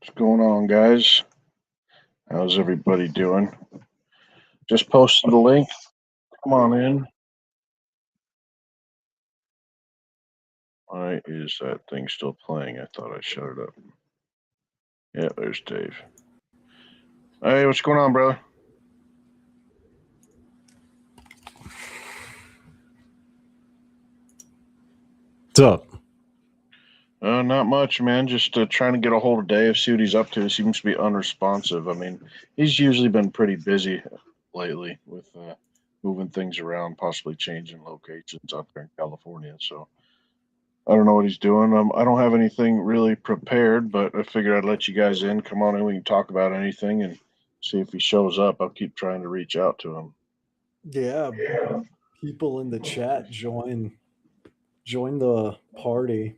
What's going on, guys? How's everybody doing? Just posted the link. Come on in. Why is that thing still playing? I thought I shut it up. Yeah, there's Dave. Hey, what's going on, brother? What's up? Not much, man. Just trying to get a hold of Dave, see what he's up to. He seems to be unresponsive. I mean, he's usually been pretty busy lately with moving things around, possibly changing locations out there in California. So I don't know what he's doing. I don't have anything really prepared, but I figured I'd let you guys in. Come on in, we can talk about anything and see if he shows up. I'll keep trying to reach out to him. Yeah, people in the chat join the party.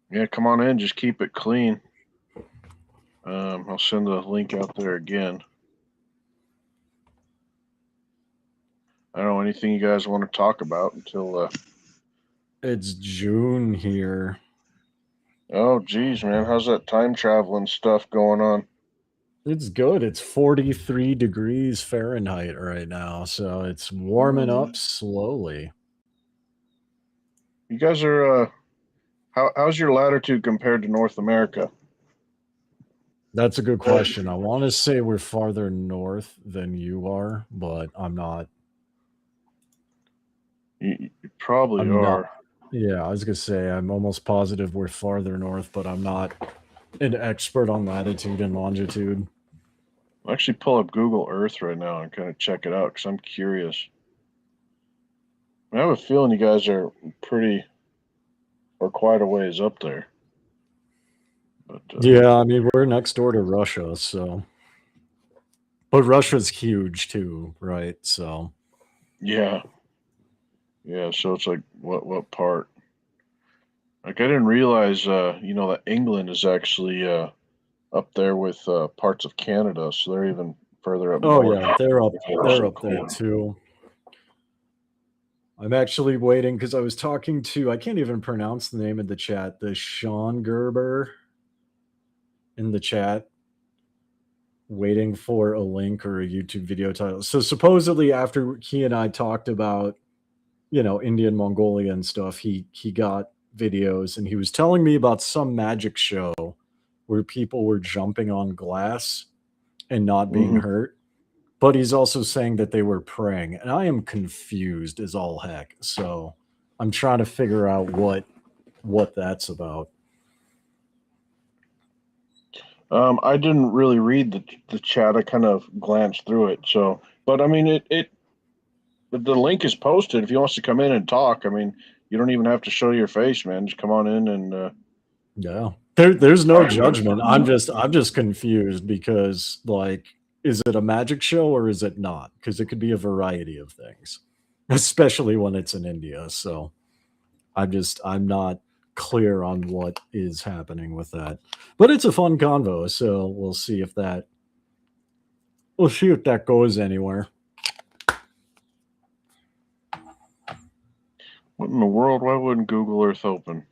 Yeah, come on in. Just keep it clean. I'll send the link out there again. I don't know anything you guys want to talk about until. It's June here. Oh, geez, man. How's that time traveling stuff going on? It's good. It's 43 degrees Fahrenheit right now, so it's warming up slowly. You guys are. How's your latitude compared to North America? That's a good question. I want to say we're farther north than you are, but I'm not. You probably are. Yeah, I was going to say, I'm almost positive we're farther north, but I'm not an expert on latitude and longitude. I'll actually pull up Google Earth right now and kind of check it out because I'm curious. I have a feeling you guys are quite a ways up there. But, yeah, I mean, we're next door to Russia, so. But Russia's huge too, right? So. Yeah. Yeah, so it's like, what part? Like, I didn't realize, that England is actually up there with parts of Canada, so they're even further up north. Oh yeah, they're up there too. I'm actually waiting because I was talking to, I can't even pronounce the name of the chat, the Sean Gerber in the chat, waiting for a link or a YouTube video title. So supposedly after he and I talked about, Indian Mongolia and stuff, he got videos and he was telling me about some magic show where people were jumping on glass and not being hurt. But he's also saying that they were praying, and I am confused as all heck. So I'm trying to figure out what that's about. I didn't really read the chat. I kind of glanced through it. So, but I mean, the link is posted. If he wants to come in and talk, I mean, you don't even have to show your face, man. Just come on in and. Yeah, there's no judgment. I'm just confused because, like, is it a magic show or is it not? Because it could be a variety of things, especially when it's in India. So I'm not clear on what is happening with that. But it's a fun convo, so we'll see if that goes anywhere. What in the world? Why wouldn't Google Earth open?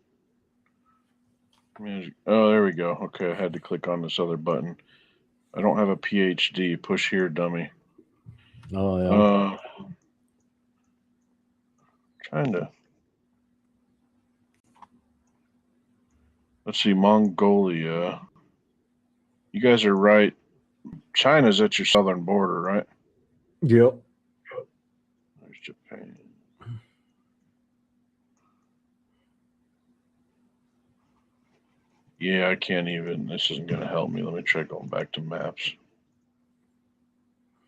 Oh, there we go. Okay, I had to click on this other button. I don't have a PhD. Push here, dummy. Oh, yeah. Trying to. Let's see, Mongolia. You guys are right. China's at your southern border, right? Yep. There's Japan. Yeah, I can't even. This isn't going to help me. Let me try going back to maps. I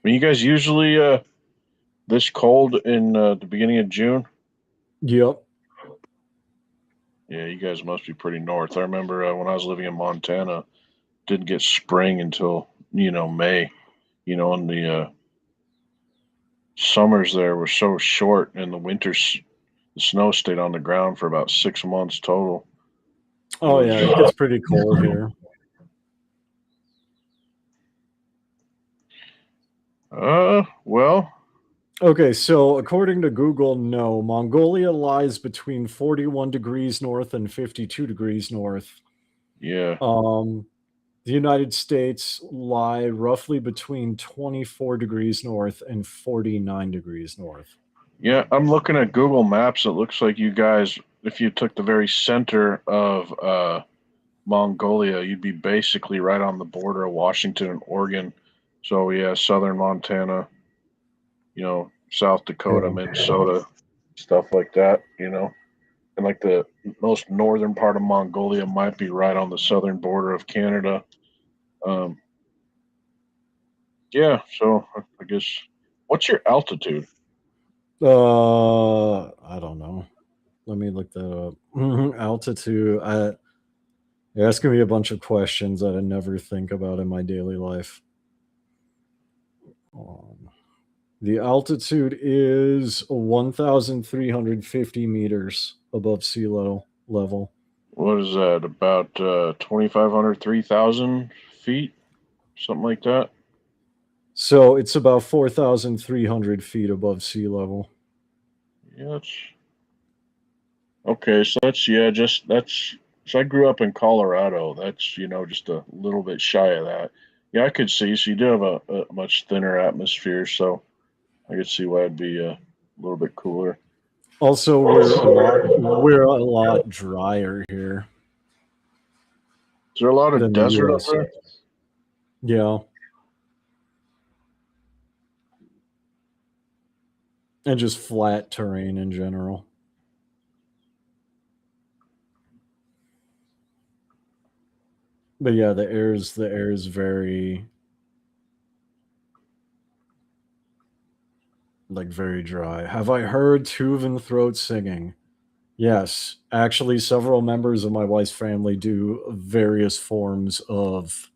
mean, you guys usually this cold in the beginning of June? Yep. Yeah, you guys must be pretty north. I remember when I was living in Montana, didn't get spring until, May. And the summers there were so short, and the winters, the snow stayed on the ground for about 6 months total. Oh, yeah, it gets pretty cold here. Well. Okay, so according to Google, no. Mongolia lies between 41 degrees north and 52 degrees north. Yeah. The United States lie roughly between 24 degrees north and 49 degrees north. Yeah, I'm looking at Google Maps. It looks like you guys, if you took the very center of Mongolia, you'd be basically right on the border of Washington and Oregon. So yeah, southern Montana, South Dakota, Yeah. Minnesota, stuff like that, And like the most northern part of Mongolia might be right on the southern border of Canada. Um, yeah, so I guess what's your altitude? I don't know. Let me look that up. Altitude. You're asking me a bunch of questions that I never think about in my daily life. The altitude is 1,350 meters above sea level. What is that? About 2,500, 3,000 feet, something like that. So it's about 4,300 feet above sea level. Yeah, that's okay. So that's. So I grew up in Colorado. That's just a little bit shy of that. Yeah, I could see. So you do have a much thinner atmosphere, so I could see why it'd be a little bit cooler. Also, we're a lot drier here Is there a lot of than the desert up US. there? Yeah. And just flat terrain in general. But yeah, the air is very very dry. Have I heard Tuvan throat singing? Yes, actually, several members of my wife's family do various forms of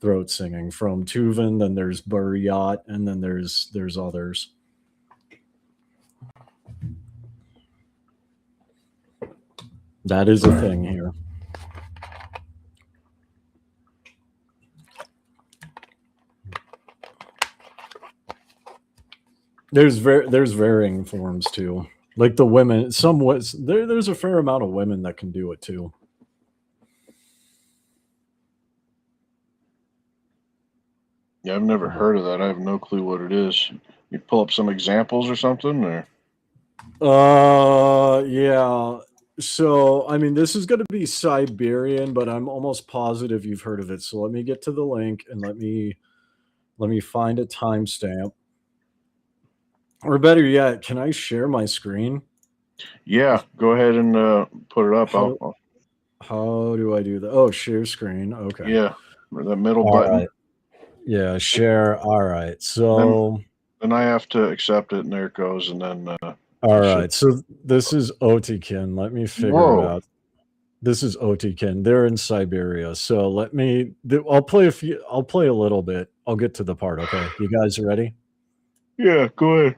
throat singing. From Tuvan, then there's Buryat, and then there's others. That is a thing here. There's varying forms too. Like the women, there's a fair amount of women that can do it too. Yeah, I've never heard of that. I have no clue what it is. You pull up some examples or something, or Yeah. So, I mean, this is going to be Siberian, but I'm almost positive you've heard of it. So let me get to the link and let me find a timestamp. Or better yet, can I share my screen? yeah, go ahead and put it up. How how do I do that? Oh, share screen. Okay. Yeah, the middle All button. right. Yeah, share. All right. Then So, then I have to accept it, and there it goes, and then all it should. right. So this is Otikin. Let me figure it Whoa. out. This is Otikin. They're in Siberia. So I'll play a little bit. I'll get to the part, okay? You guys ready? Yeah, go ahead.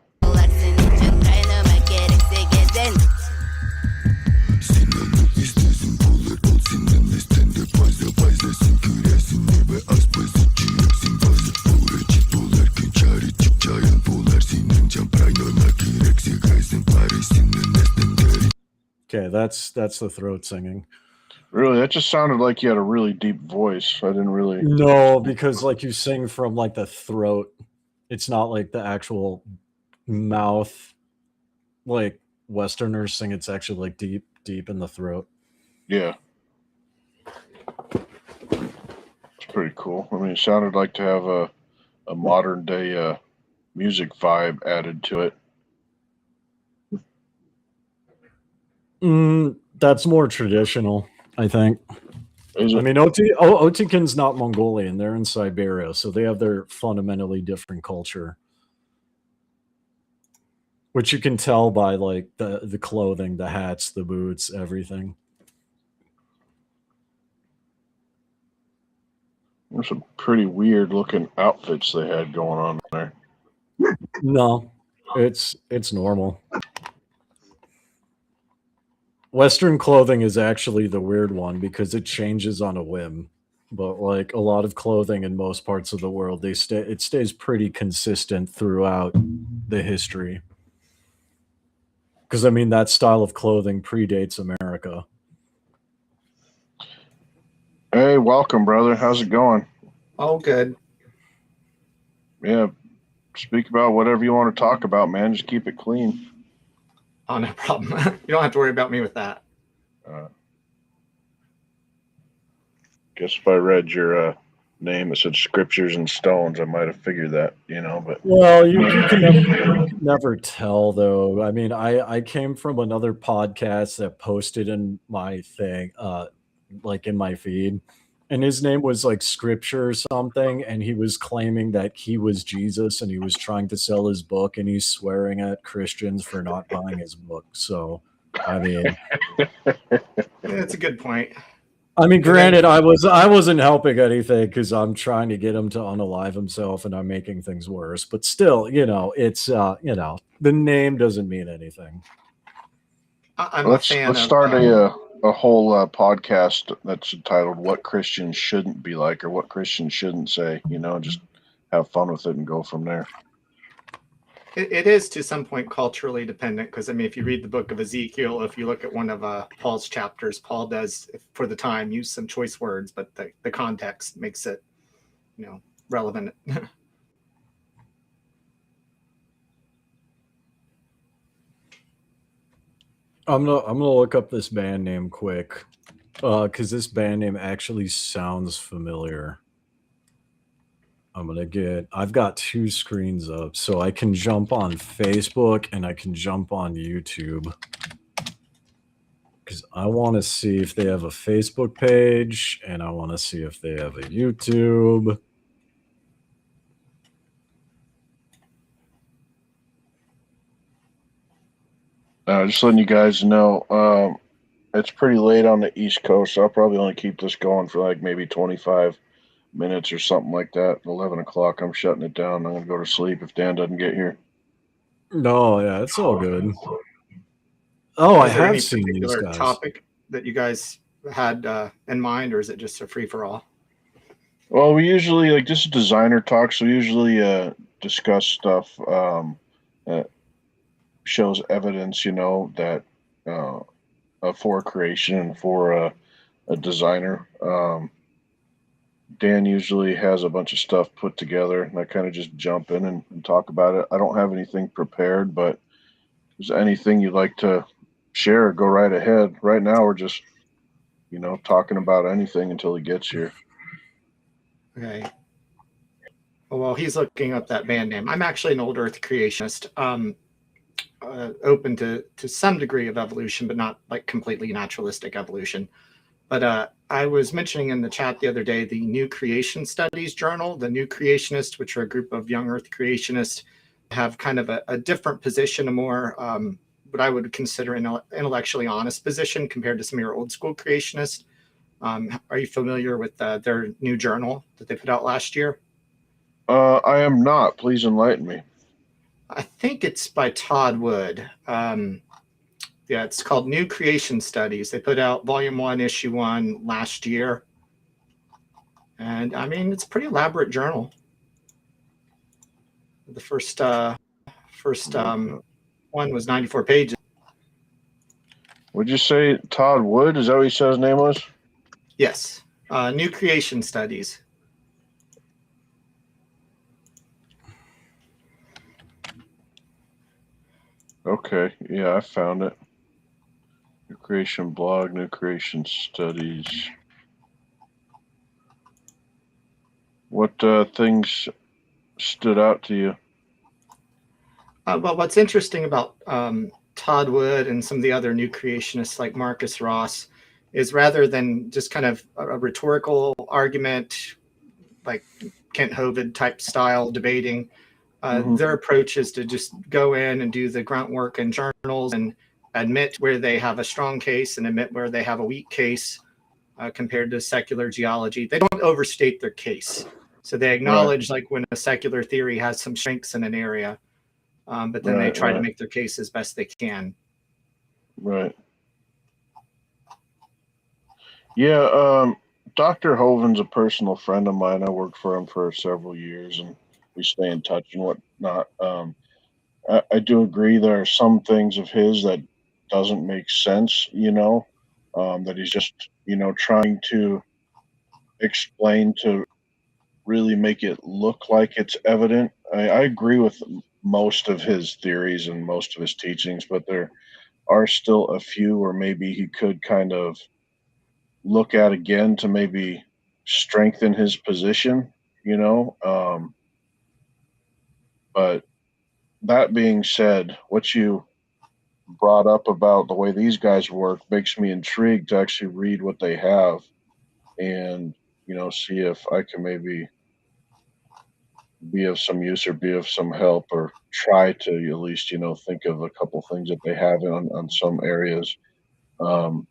Okay, that's the throat singing. Really, that just sounded like you had a really deep voice. I didn't really. No, because like you sing from like the throat. It's not like the actual mouth like Westerners sing. It's actually like deep in the throat. Yeah, it's pretty cool. I mean, it sounded like to have a modern day music vibe added to it. That's more traditional, I think. Is I it? mean, Otikin's not Mongolian; they're in Siberia, so they have their fundamentally different culture, which you can tell by like the clothing, the hats, the boots, everything. There's some pretty weird looking outfits they had going on there. No, it's normal. Western clothing is actually the weird one because it changes on a whim. But like a lot of clothing in most parts of the world, it stays pretty consistent throughout the history. Because I mean that style of clothing predates America. Hey, welcome, brother. How's it going? Oh, good. Yeah, speak about whatever you want to talk about, man. Just keep it clean. Oh, no problem. You don't have to worry about me with that. Uh, guess if I read your name, it said scriptures and stones, I might have figured that, but Well, you can never tell though. I mean, I came from another podcast that posted in my thing, like in my feed, and his name was like Scripture or something, and he was claiming that he was Jesus and he was trying to sell his book, and he's swearing at Christians for not buying his book. So, I mean, It's a good point. granted, I wasn't helping anything because I'm trying to get him to unalive himself, and I'm making things worse. But still, it's the name doesn't mean anything. I'm a let's fan of. start a whole podcast that's entitled "What Christians Shouldn't Be Like" or "What Christians Shouldn't Say." Just have fun with it and go from there. It is to some point culturally dependent because I mean, if you read the book of Ezekiel, if you look at one of Paul's chapters, Paul does, for the time, use some choice words, but the context makes it, relevant. I'm gonna look up this band name quick, because this band name actually sounds familiar. I've got two screens up, so I can jump on Facebook and I can jump on YouTube. Because I want to see if they have a Facebook page and I want to see if they have a YouTube. Just letting you guys know, it's pretty late on the East Coast, so I'll probably only keep this going for like maybe 25 minutes or something like that. 11 o'clock, I'm shutting it down. I'm going to go to sleep if Dan doesn't get here. No, yeah, it's all good. Oh, I Is there have any seen these particular guys. topic that you guys had in mind, or is it just a free for all? Well, we usually, like, this is designer talk, so we usually discuss stuff that shows evidence, that for creation and for a designer. Dan usually has a bunch of stuff put together, and I kind of just jump in and talk about it. I don't have anything prepared, but if there's anything you'd like to share, go right ahead. Right now, we're just, talking about anything until he gets here. Okay. Well, he's looking up that band name. I'm actually an old Earth creationist, open to some degree of evolution, but not like completely naturalistic evolution. But I was mentioning in the chat the other day the New Creation Studies Journal, the New Creationists, which are a group of young Earth creationists, have kind of a different position, a more what I would consider an intellectually honest position compared to some of your old school creationists. Are you familiar with their new journal that they put out last year? I am not. Please enlighten me. I think it's by Todd Wood. Yeah, it's called New Creation Studies. They put out Volume 1, Issue 1 last year. And I mean, it's a pretty elaborate journal. The first one was 94 pages. Would you say Todd Wood? Is that what he said his name was? Yes. New Creation Studies. Okay. Yeah, I found it. New Creation blog, New Creation Studies. What things stood out to you? Well, what's interesting about Todd Wood and some of the other new creationists like Marcus Ross is rather than just kind of a rhetorical argument, like Kent Hovind type style debating, their approach is to just go in and do the grunt work in journals and admit where they have a strong case and admit where they have a weak case compared to secular geology. They don't overstate their case. So they acknowledge like when a secular theory has some strengths in an area, but then they try to make their case as best they can. Right. Yeah, Dr. Hovind's a personal friend of mine. I worked for him for several years, and we stay in touch and whatnot. I do agree there are some things of his that doesn't make sense, that he's just, trying to explained to really make it look like it's evident. I agree with most of his theories and most of his teachings, but there are still a few where maybe he could kind of look at again to maybe strengthen his position, you know. But that being said, what you brought up about the way these guys work makes me intrigued to actually read what they have and, see if I can maybe be of some use or be of some help or try to at least, think of a couple things that they have on some areas. Um,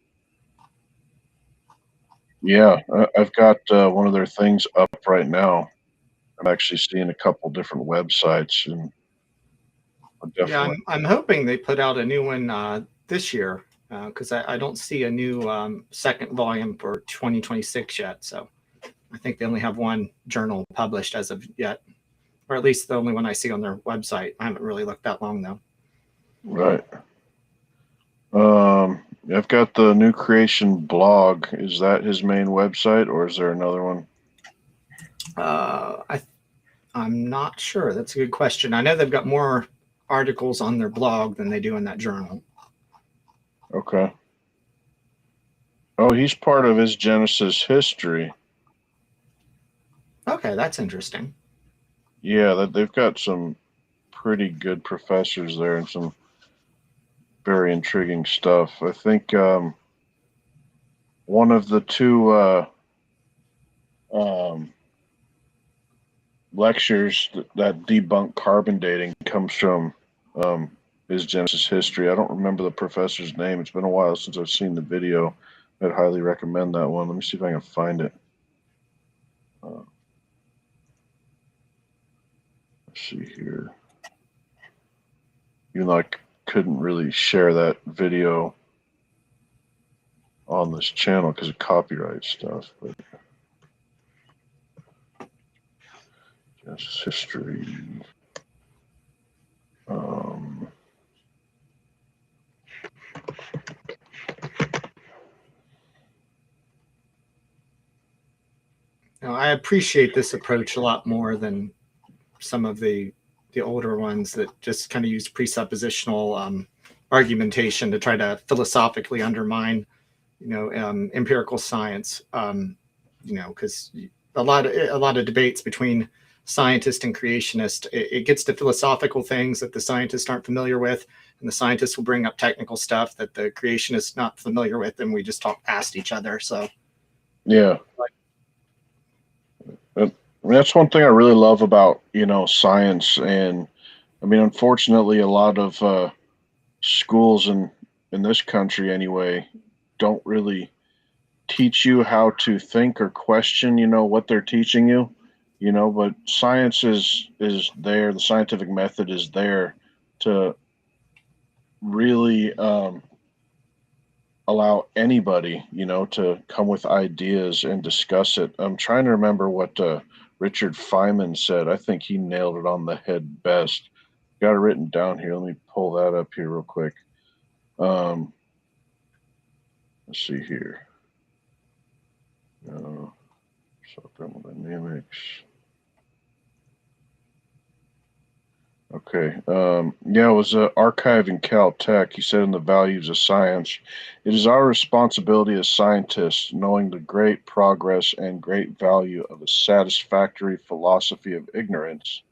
yeah, I've got one of their things up right now. I'm actually seeing a couple different websites, and I'll Yeah, definitely. I'm hoping they put out a new one this year because I don't see a new second volume for 2026 yet. So I think they only have one journal published as of yet, or at least the only one I see on their website. I haven't really looked that long though. Right. I've got the New Creation blog. Is that his main website, or is there another one? I'm not sure. That's a good question. I know they've got more articles on their blog than they do in that journal. Okay. Oh, he's part of his Genesis history. Okay, that's interesting. Yeah, they've got some pretty good professors there and some very intriguing stuff. I think one of the two um, lectures that debunk carbon dating comes from his Genesis history. I don't remember the professor's name. It's been a while since I've seen the video. I'd highly recommend that one. Let me see if I can find it. Let's see here. Even though I couldn't really share that video on this channel because of copyright stuff, but Genesis history. Um, Now, I appreciate this approach a lot more than some of the older ones that just kind of use presuppositional argumentation to try to philosophically undermine, empirical science. Because a lot of debates between scientist and creationist, it gets to philosophical things that the scientists aren't familiar with, and the scientists will bring up technical stuff that the creationists not familiar with, and we just talk past each other. So yeah. That's one thing I really love about science, and I mean, unfortunately, a lot of schools in this country anyway don't really teach you how to think or question what they're teaching you, but science is there. The scientific method is there to really allow anybody to come with ideas and discuss it. I'm trying to remember what Richard Feynman said. I think he nailed it on the head best. Got it written down here. Let me pull that up here real quick. Um, let's see here. Thermodynamics. Okay. Yeah, it was an archive in Caltech. He said in the values of science, it is our responsibility as scientists, knowing the great progress and great value of a satisfactory philosophy of ignorance,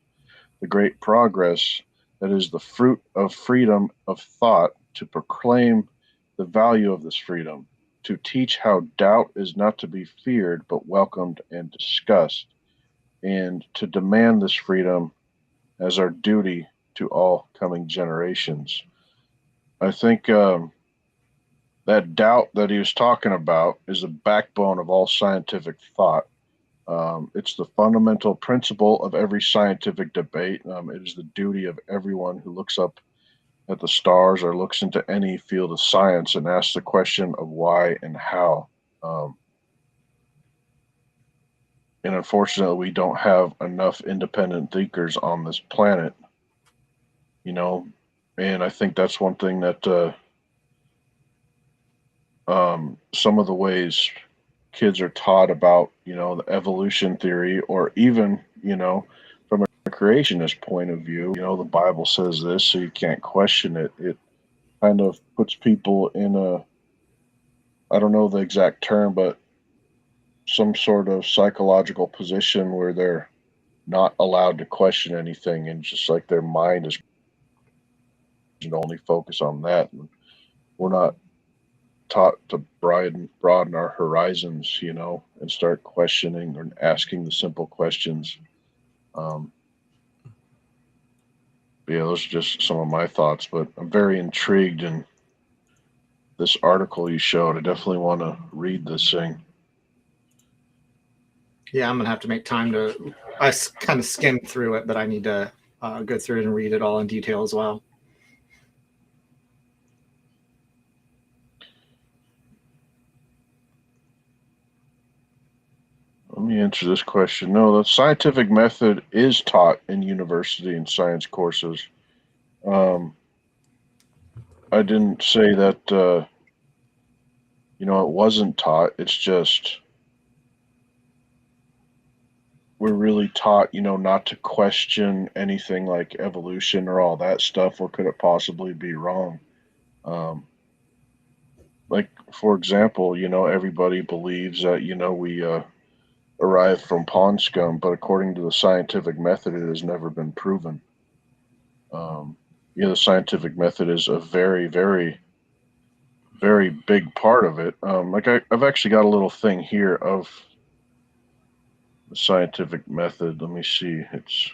the great progress that is the fruit of freedom of thought, to proclaim the value of this freedom, to teach how doubt is not to be feared but welcomed and discussed, and to demand this freedom as our duty to all coming generations. I think that doubt that he was talking about is the backbone of all scientific thought. It's the fundamental principle of every scientific debate. It is the duty of everyone who looks up at the stars or looks into any field of science and asks the question of why and how. And unfortunately, we don't have enough independent thinkers on this planet, and I think that's one thing that some of the ways kids are taught about, the evolution theory, or even, from a creationist point of view, the Bible says this, so you can't question it. It kind of puts people in I don't know the exact term, but some sort of psychological position where they're not allowed to question anything, and just like their mind is only focus on that. And we're not taught to broaden our horizons, and start questioning or asking the simple questions. Yeah, those are just some of my thoughts, but I'm very intrigued in this article you showed. I definitely want to read this thing. Yeah, I'm gonna have to make time to. I kind of skimmed through it, but I need to go through it and read it all in detail as well. Let me answer this question. No, the scientific method is taught in university and science courses. I didn't say that, it wasn't taught. It's just we're really taught, not to question anything like evolution or all that stuff. Or could it possibly be wrong? Like, for example, everybody believes that, we arrived from pond scum, but according to the scientific method, it has never been proven. The scientific method is a very, very, very big part of it. I've actually got a little thing here of the scientific method. Let me see. It's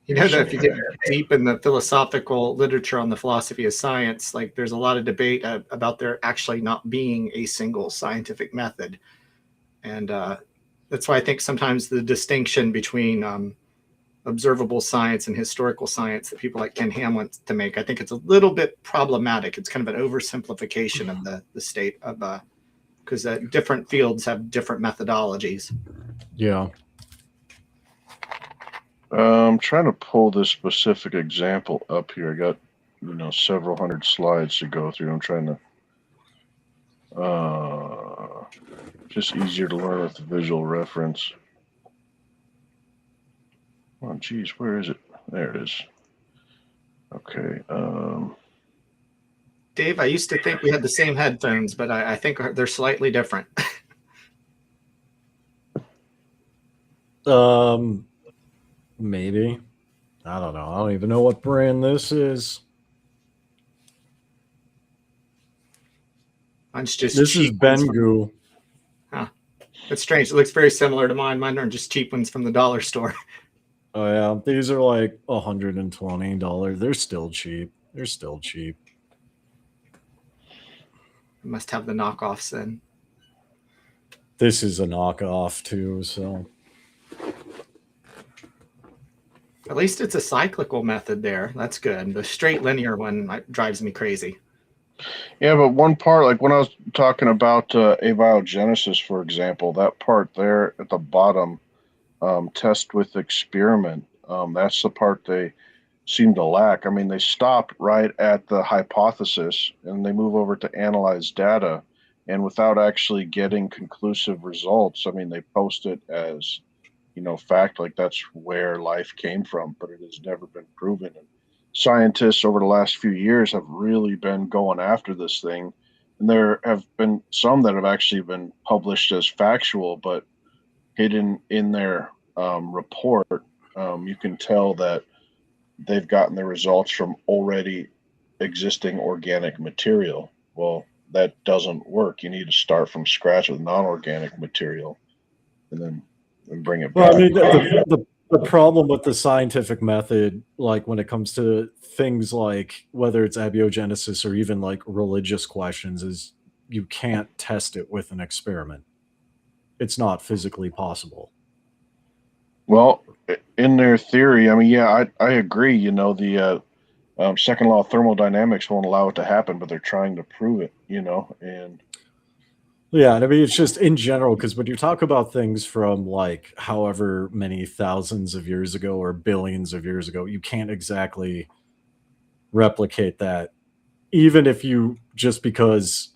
that if you get deep in the philosophical literature on the philosophy of science, like there's a lot of debate about there actually not being a single scientific method. And that's why I think sometimes the distinction between observable science and historical science that people like Ken Hamlin to make, I think it's a little bit problematic. It's kind of an oversimplification of the state of, because different fields have different methodologies. Yeah. I'm trying to pull this specific example up here. I got, several hundred slides to go through. I'm trying to, just easier to learn with the visual reference. Oh, geez, where is it? There it is. Okay. Dave, I used to think we had the same headphones, but I think they're slightly different. Maybe. I don't know. I don't even know what brand this is. Mine's just this is cheap Bengu. Huh. That's strange. It looks very similar to mine. Mine are just cheap ones from the dollar store. Oh yeah, these are like $120. They're still cheap. They're still cheap. I must have the knockoffs then. This is a knockoff too, so. At least it's a cyclical method there. That's good. The straight linear one drives me crazy. Yeah, but one part, like when I was talking about abiogenesis, for example, that part there at the bottom, test with experiment, that's the part they seem to lack. I mean, they stop right at the hypothesis and they move over to analyze data, and without actually getting conclusive results, I mean, they post it as, fact, like that's where life came from, but it has never been proven. And scientists over the last few years have really been going after this thing, and there have been some that have actually been published as factual, but hidden in their report, you can tell that they've gotten the results from already existing organic material. Well, that doesn't work. You need to start from scratch with non-organic material, and then bring it back. Well, I mean, the problem with the scientific method, like when it comes to things like whether it's abiogenesis or even like religious questions, is you can't test it with an experiment. It's not physically possible. Well, in their theory, I mean, yeah, I agree. The second law of thermodynamics won't allow it to happen, but they're trying to prove it, and yeah, and I mean, it's just in general, because when you talk about things from like however many thousands of years ago or billions of years ago, you can't exactly replicate that, even if you just because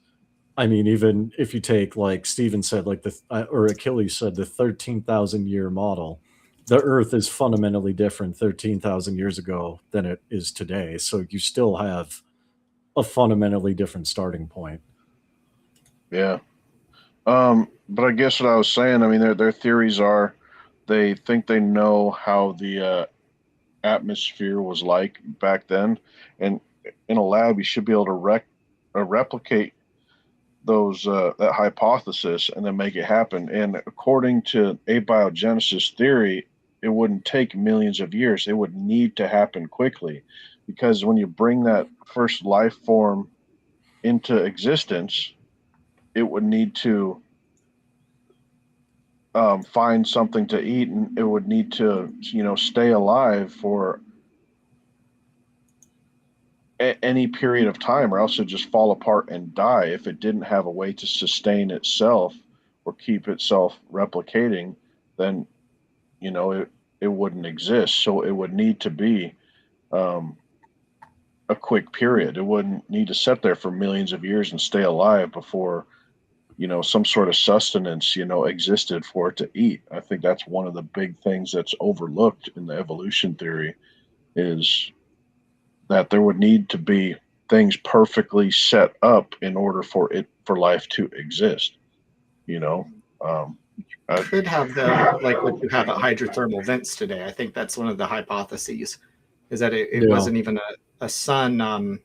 I mean, even if you take, like Steven said, like or Achilles said, the 13,000 year model, the Earth is fundamentally different 13,000 years ago than it is today. So you still have a fundamentally different starting point. Yeah. But I guess what I was saying, I mean, their theories are, they think they know how the atmosphere was like back then, and in a lab you should be able to replicate those that hypothesis and then make it happen. And according to abiogenesis theory, it wouldn't take millions of years. It would need to happen quickly, because when you bring that first life form into existence, it would need to find something to eat, and it would need to, stay alive for any period of time, or else it'd just fall apart and die if it didn't have a way to sustain itself or keep itself replicating. Then it wouldn't exist. So it would need to be um, a quick period. It wouldn't need to sit there for millions of years and stay alive before some sort of sustenance existed for it to eat. I think that's one of the big things that's overlooked in the evolution theory, is that there would need to be things perfectly set up in order for life to exist. Could have the, like what you have at hydrothermal vents today. I think that's one of the hypotheses, is that it wasn't even a sun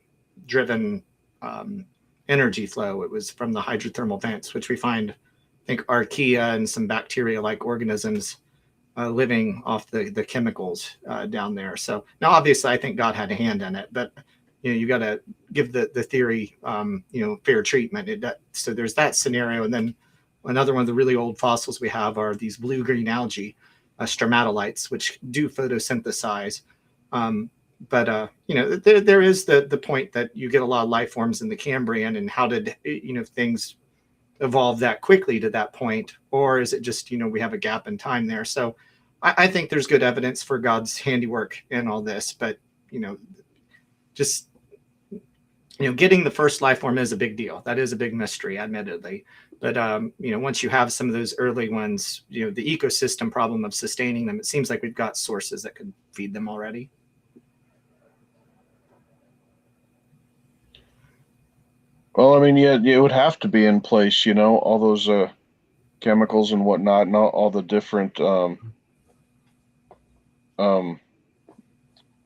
driven energy flow. It was from the hydrothermal vents, which we find, I think, archaea and some bacteria-like organisms living off the chemicals down there. So now, obviously, I think God had a hand in it, but you got to give the theory fair treatment. So there's that scenario, and then another one of the really old fossils we have are these blue-green algae, stromatolites, which do photosynthesize. But there is the point that you get a lot of life forms in the Cambrian, and how did things evolve that quickly to that point, or is it just we have a gap in time there? So I think there's good evidence for God's handiwork in all this, but just getting the first life form is a big deal. That is a big mystery, admittedly. But once you have some of those early ones, the ecosystem problem of sustaining them, it seems like we've got sources that could feed them already. Well, I mean, yeah, it would have to be in place, all those chemicals and whatnot, and all the different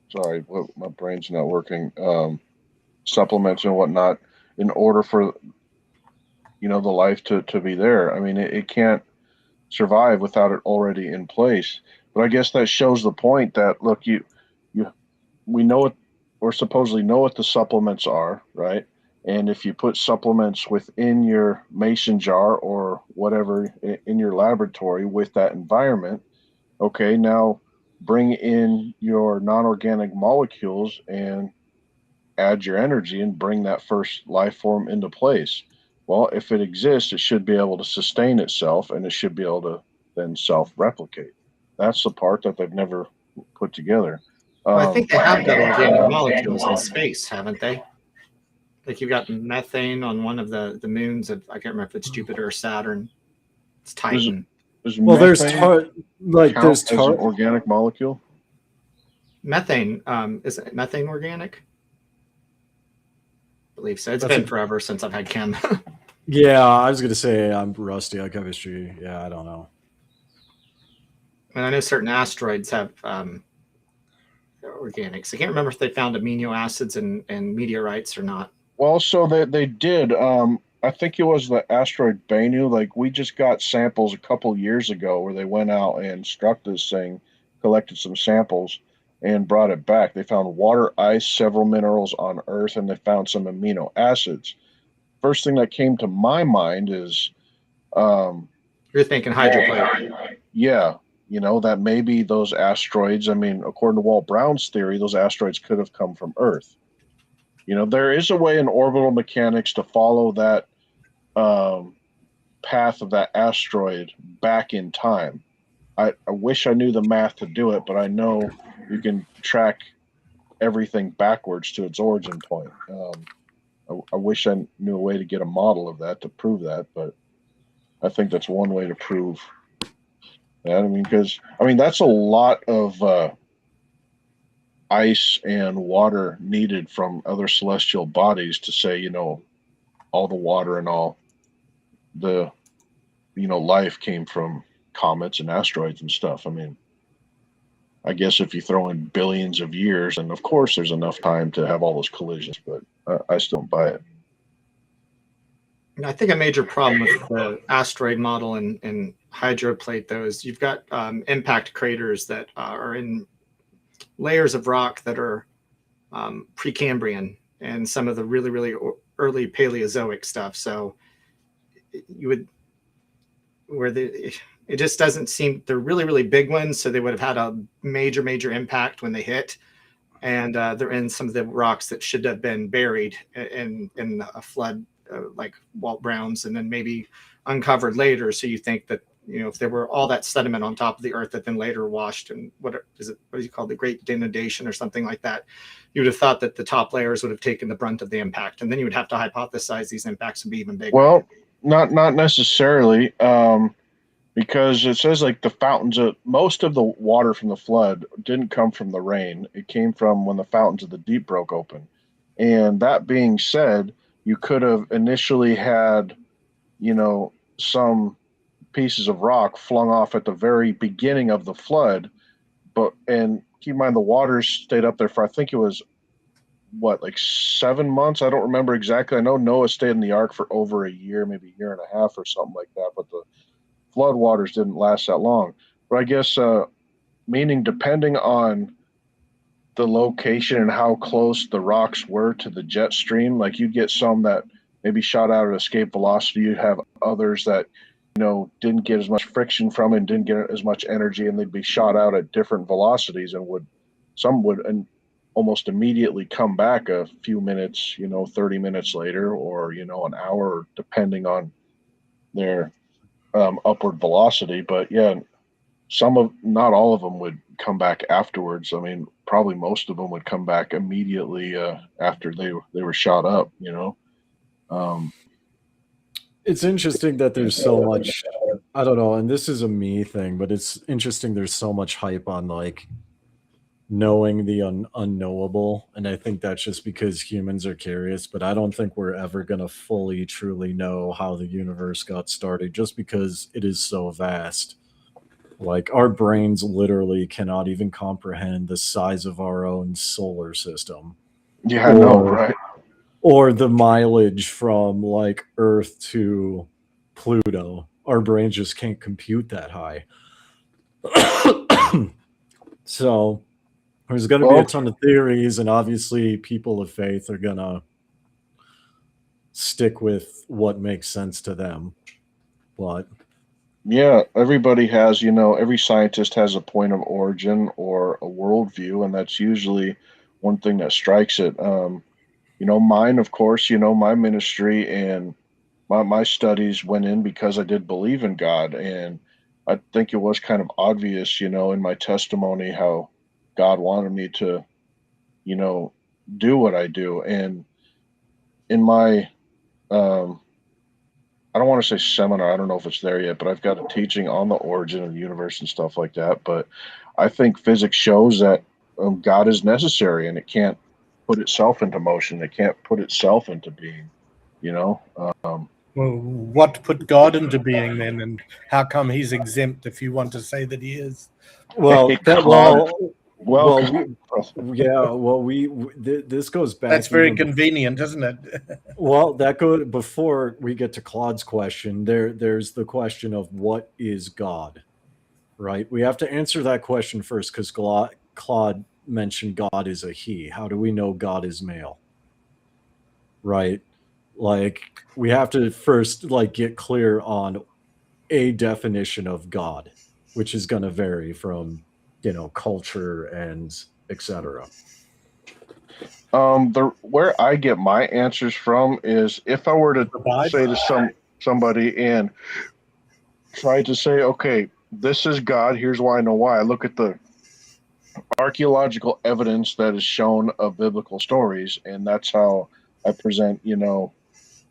sorry, my brain's not working. Supplements and whatnot, in order for the life to be there. I mean, it can't survive without it already in place. But I guess that shows the point that, look, we know what, or supposedly know what the supplements are, right? And if you put supplements within your mason jar or whatever in your laboratory with that environment, okay, now bring in your non-organic molecules and add your energy and bring that first life form into place. Well, if it exists, it should be able to sustain itself, and it should be able to then self-replicate. That's the part that they've never put together. Well, I think they have got organic molecules in space, haven't they? Like you've got methane on one of the moons of, I can't remember if it's Jupiter or Saturn. It's Titan. Well, there's there's as an organic molecule. Methane, is it methane organic? I believe so. It's been forever since I've had chem. Yeah, I was gonna say I'm rusty on chemistry. Yeah, I don't know. And I know certain asteroids have organics. I can't remember if they found amino acids in meteorites or not. Well, so they did. I think it was the asteroid Bennu. Like, we just got samples a couple years ago where they went out and struck this thing, collected some samples, and brought it back. They found water, ice, several minerals on Earth, and they found some amino acids. First thing that came to my mind is, you're thinking hydroplating. Yeah, that maybe those asteroids, I mean, according to Walt Brown's theory, those asteroids could have come from Earth. There is a way in orbital mechanics to follow that path of that asteroid back in time. I wish I knew the math to do it, but I know you can track everything backwards to its origin point. I wish I knew a way to get a model of that to prove that, but I think that's one way to prove that. I mean, because that's a lot of ice and water needed from other celestial bodies to say, all the water and all the, life came from comets and asteroids and stuff. I mean, I guess if you throw in billions of years, and of course there's enough time to have all those collisions, but I still don't buy it. I think a major problem with the asteroid model and hydroplate those, you've got impact craters that are in layers of rock that are Precambrian and some of the really, really early Paleozoic stuff. So you would, it just doesn't seem, they're really, really big ones. So they would have had a major, major impact when they hit. And they're in some of the rocks that should have been buried in a flood, like Walt Brown's, and then maybe uncovered later. So you think that, if there were all that sediment on top of the earth that then later washed, and what is it called, the Great Denudation or something like that, you would have thought that the top layers would have taken the brunt of the impact, and then you would have to hypothesize these impacts would be even bigger. Well, not necessarily, because it says like the fountains of most of the water from the flood didn't come from the rain. It came from when the fountains of the deep broke open. And that being said, you could have initially had, some pieces of rock flung off at the very beginning of the flood, and keep in mind the waters stayed up there for, I think it was like 7 months. I don't remember exactly. I know Noah stayed in the ark for over a year, maybe a year and a half or something like that, but the flood waters didn't last that long. But I guess meaning depending on the location and how close the rocks were to the jet stream, like you get some that maybe shot out at escape velocity, you'd have others that didn't get as much friction from it and didn't get as much energy, and they'd be shot out at different velocities, and some would almost immediately come back a few minutes, 30 minutes later, or an hour, depending on their upward velocity. But yeah, not all of them would come back afterwards. I mean, probably most of them would come back immediately after they were shot up. It's interesting that there's so much, I don't know, and this is a me thing, but it's interesting there's so much hype on like knowing the unknowable, and I think that's just because humans are curious, but I don't think we're ever going to fully truly know how the universe got started, just because it is so vast. Like, our brains literally cannot even comprehend the size of our own solar system. Yeah, I know, right? Or the mileage from like Earth to Pluto. Our brains just can't compute that high. So there's going to be a ton of theories, and obviously people of faith are going to stick with what makes sense to them. But yeah, everybody has, every scientist has a point of origin or a worldview, and that's usually one thing that strikes it. Mine, of course, my ministry and my studies went in because I did believe in God. And I think it was kind of obvious, in my testimony, how God wanted me to, do what I do. And in my, I don't want to say seminar, I don't know if it's there yet, but I've got a teaching on the origin of the universe and stuff like that. But I think physics shows that God is necessary, and it can't put itself into motion. It can't put itself into being, Well, what put God into being then, and how come he's exempt if you want to say that he is? This goes back. That's very convenient, isn't it? Well, that goes before we get to Claude's question. There's the question of what is God, right? We have to answer that question first, because Claude mentioned God is a he. How do we know God is male? Right? Like, we have to first get clear on a definition of God, which is going to vary from, culture and etc. Where I get my answers from is, if I were to say to somebody and try to say, okay, this is God, here's why I know why. I look at the archaeological evidence that is shown of biblical stories, and that's how I present,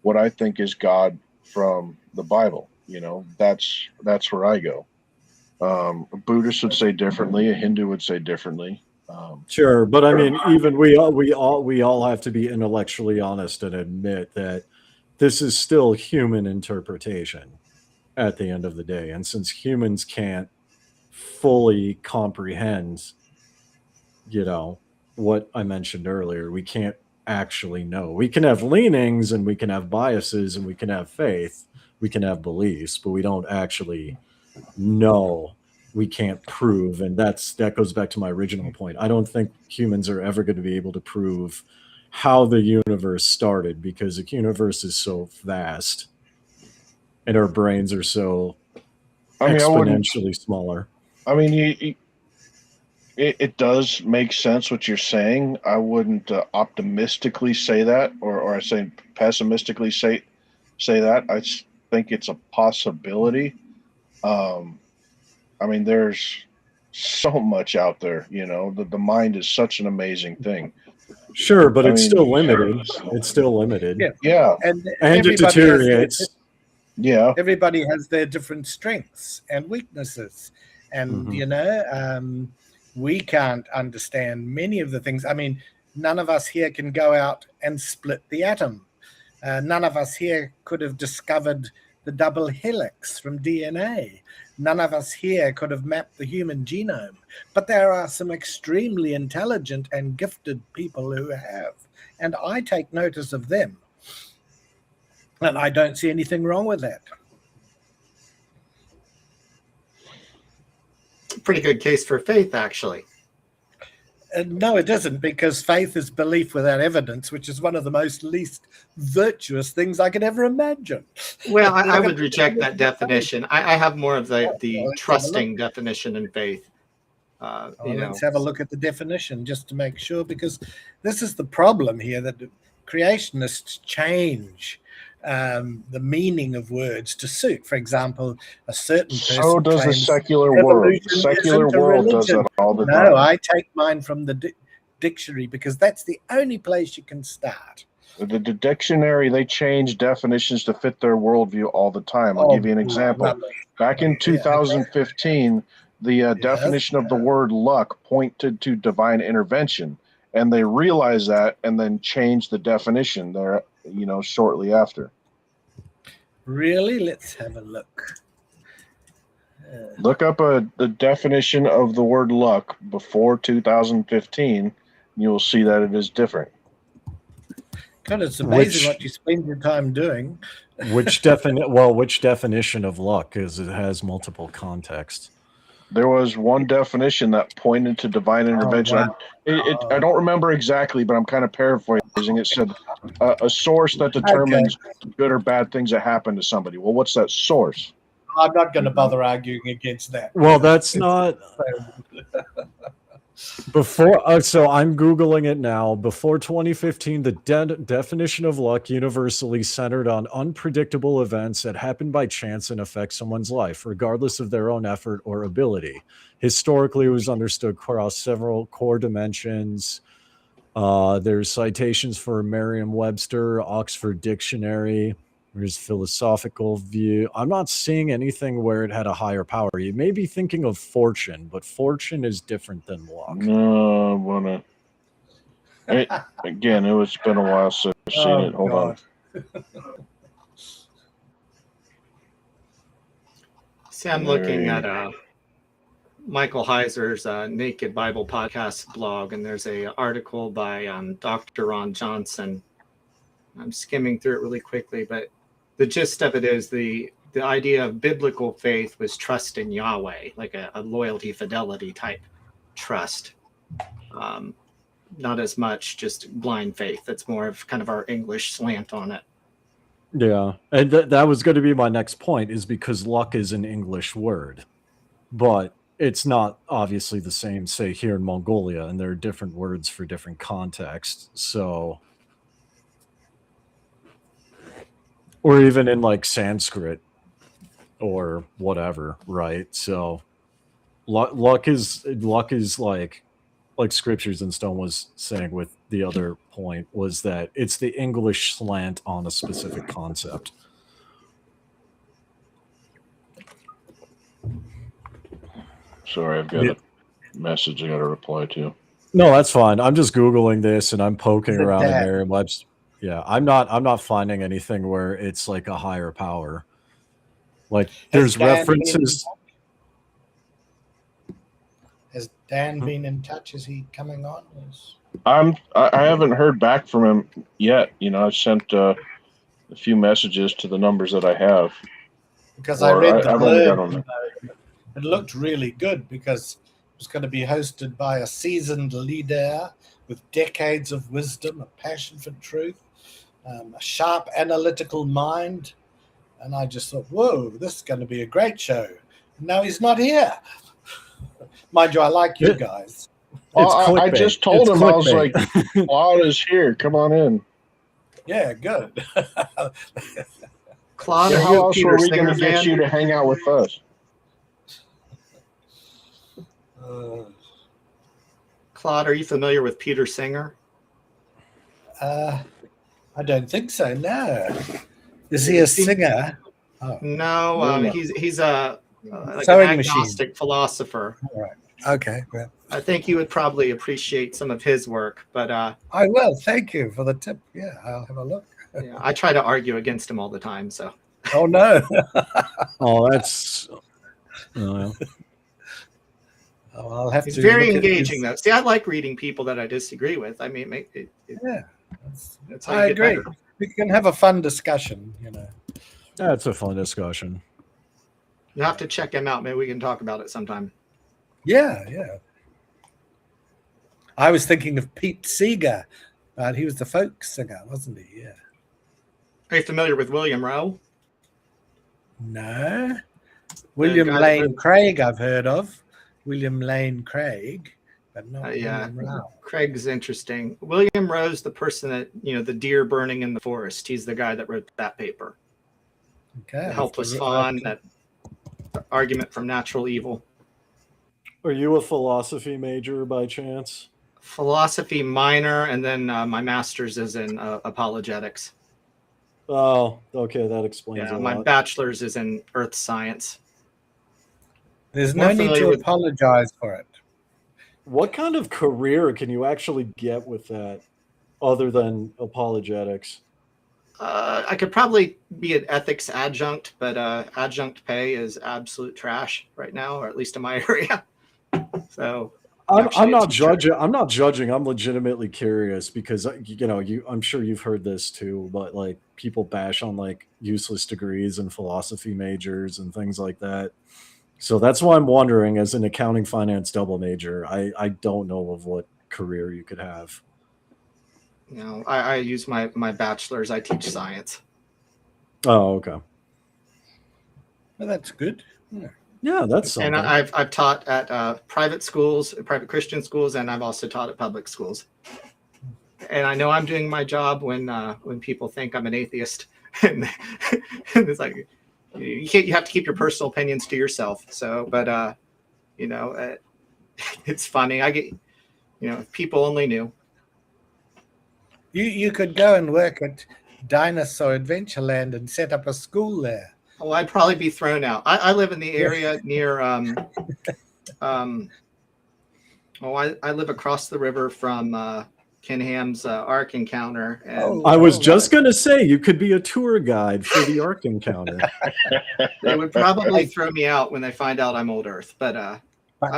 what I think is God from the Bible. That's where I go. A Buddhist would say differently. A Hindu would say differently. Sure, but I mean, even we all have to be intellectually honest and admit that this is still human interpretation at the end of the day. And since humans can't fully comprehend, what I mentioned earlier, we can't actually know. We can have leanings and we can have biases and we can have faith, we can have beliefs, but we don't actually know. We can't prove. And that goes back to my original point. I don't think humans are ever going to be able to prove how the universe started, because the universe is so vast and our brains are so exponentially smaller. I mean, it does make sense what you're saying. I wouldn't optimistically say that, or I say pessimistically say that. I think it's a possibility. I mean, there's so much out there. The mind is such an amazing thing. Sure, but it's still limited. It's still limited. Yeah. And it deteriorates. Yeah. Everybody has their different strengths and weaknesses. And, we can't understand many of the things. I mean, none of us here can go out and split the atom. None of us here could have discovered the double helix from DNA. None of us here could have mapped the human genome. But there are some extremely intelligent and gifted people who have. And I take notice of them. And I don't see anything wrong with that. Pretty good case for faith, actually. No, it isn't, because faith is belief without evidence, which is one of the most least virtuous things I could ever imagine. Well, I would reject that definition. I have more of the trusting definition in faith. Let's have a look at the definition just to make sure, because this is the problem here, that creationists change the meaning of words to suit. For example, a certain person. So does the secular world. The secular world does that all the time. No, I take mine from the dictionary, because that's the only place you can start. The dictionary, they change definitions to fit their worldview all the time. I'll give you an example. Back in 2015, the definition of the word luck pointed to divine intervention, and they realized that and then changed the definition there, shortly after. Really? Let's have a look. Look up the definition of the word luck before 2015, and you'll see that it is different. God, it's amazing what you spend your time doing. Which definition of luck is it has multiple contexts? There was one definition that pointed to divine intervention. Wow. I don't remember exactly, but I'm kind of paraphrasing. It said a source that determines good or bad things that happen to somebody. Well, what's that source? I'm not going to bother arguing against that. Well, that's not before. So I'm Googling it now. Before 2015, the definition of luck universally centered on unpredictable events that happen by chance and affect someone's life, regardless of their own effort or ability. Historically, it was understood across several core dimensions. There's citations for Merriam-Webster, Oxford Dictionary. There's philosophical view. I'm not seeing anything where it had a higher power. You may be thinking of fortune, but fortune is different than luck. No, I wanna. Again, it's been a while since I've seen it. Hold on. See, I'm looking at Michael Heiser's Naked Bible Podcast blog, and there's an article by Dr. Ron Johnson. I'm skimming through it really quickly, but the gist of it is the idea of biblical faith was trust in Yahweh, like a loyalty, fidelity type trust. Not as much just blind faith. That's more of kind of our English slant on it. Yeah, and that was going to be my next point, is because luck is an English word, but it's not obviously the same, say, here in Mongolia, and there are different words for different contexts. So, or even in like Sanskrit or whatever, right? So luck is like like Scriptures in Stone was saying with the other point, was that it's the English slant on a specific concept. Sorry, I've got a message I got to reply to. No, that's fine. I'm just Googling this and I'm poking Is it around in Dan? Merriam-Webster. Yeah, I'm not finding anything where it's like a higher power. Like there's references. Has Dan been in touch? Is he coming on? I haven't heard back from him yet. You know, I've sent a few messages to the numbers that I have. Because I read the I've only got blurb, on. it looked really good because it was going to be hosted by a seasoned leader with decades of wisdom, a passion for truth, a sharp analytical mind. And I just thought, whoa, this is going to be a great show. And now he's not here. Mind you, I like you guys. I just told him, I was like, Claude is here. Come on in. Yeah, good. Claude, How else were we going to get you to hang out with us? Claude, are you familiar with Peter Singer? I don't think so, no. Is he a singer? Oh. No, he's a like Sewing an machine. agnostic philosopher. All right. Okay. Well, I think you would probably appreciate some of his work, but I will. Thank you for the tip. Yeah, I'll have a look. yeah, I try to argue against him all the time. So. Oh no. Oh, that's. Oh, I'll have He's to. very look at engaging, his- though. See, I like reading people that I disagree with. I mean, Yeah, that's how I you get agree. better. We can have a fun discussion. You know. That's a fun discussion. You have to check him out. Maybe we can talk about it sometime. Yeah. I was thinking of Pete Seeger, but he was the folk singer, wasn't he? Yeah. Are you familiar with William Rowe? No. William guy that Lane wrote- Craig, I've heard of. William Lane Craig, but not Yeah. William Rowe. Craig's interesting. William Rowe's the person that, the deer burning in the forest. He's the guy that wrote that paper. Okay. The helpless fawn, that argument from natural evil. Are you a philosophy major by chance? Philosophy minor, and then my master's is in apologetics. Oh, okay, that explains Yeah, a my lot. bachelor's is in earth science. There's More no need familiar to with- apologize for it. What kind of career can you actually get with that other than apologetics? I could probably be an ethics adjunct, but adjunct pay is absolute trash right now, or at least in my area. So I'm not judging. I'm not judging. I'm legitimately curious because I'm sure you've heard this too, but like people bash on like useless degrees and philosophy majors and things like that. So that's why I'm wondering, as an accounting finance double major, I don't know of what career you could have. I use my bachelor's. I teach science. Oh, okay. Well, that's good. Yeah, that's something. And I've taught at private schools, private Christian schools, and I've also taught at public schools. And I know I'm doing my job when people think I'm an atheist, and it's like you have to keep your personal opinions to yourself. So, but it's funny. I get if people only knew. You could go and work at Dinosaur Adventureland and set up a school there. Oh, I'd probably be thrown out. I live in the area near I live across the river from Kinham's Ark Encounter. And I was just going to say, you could be a tour guide for the Ark Encounter. they would probably throw me out when they find out I'm Old Earth. But I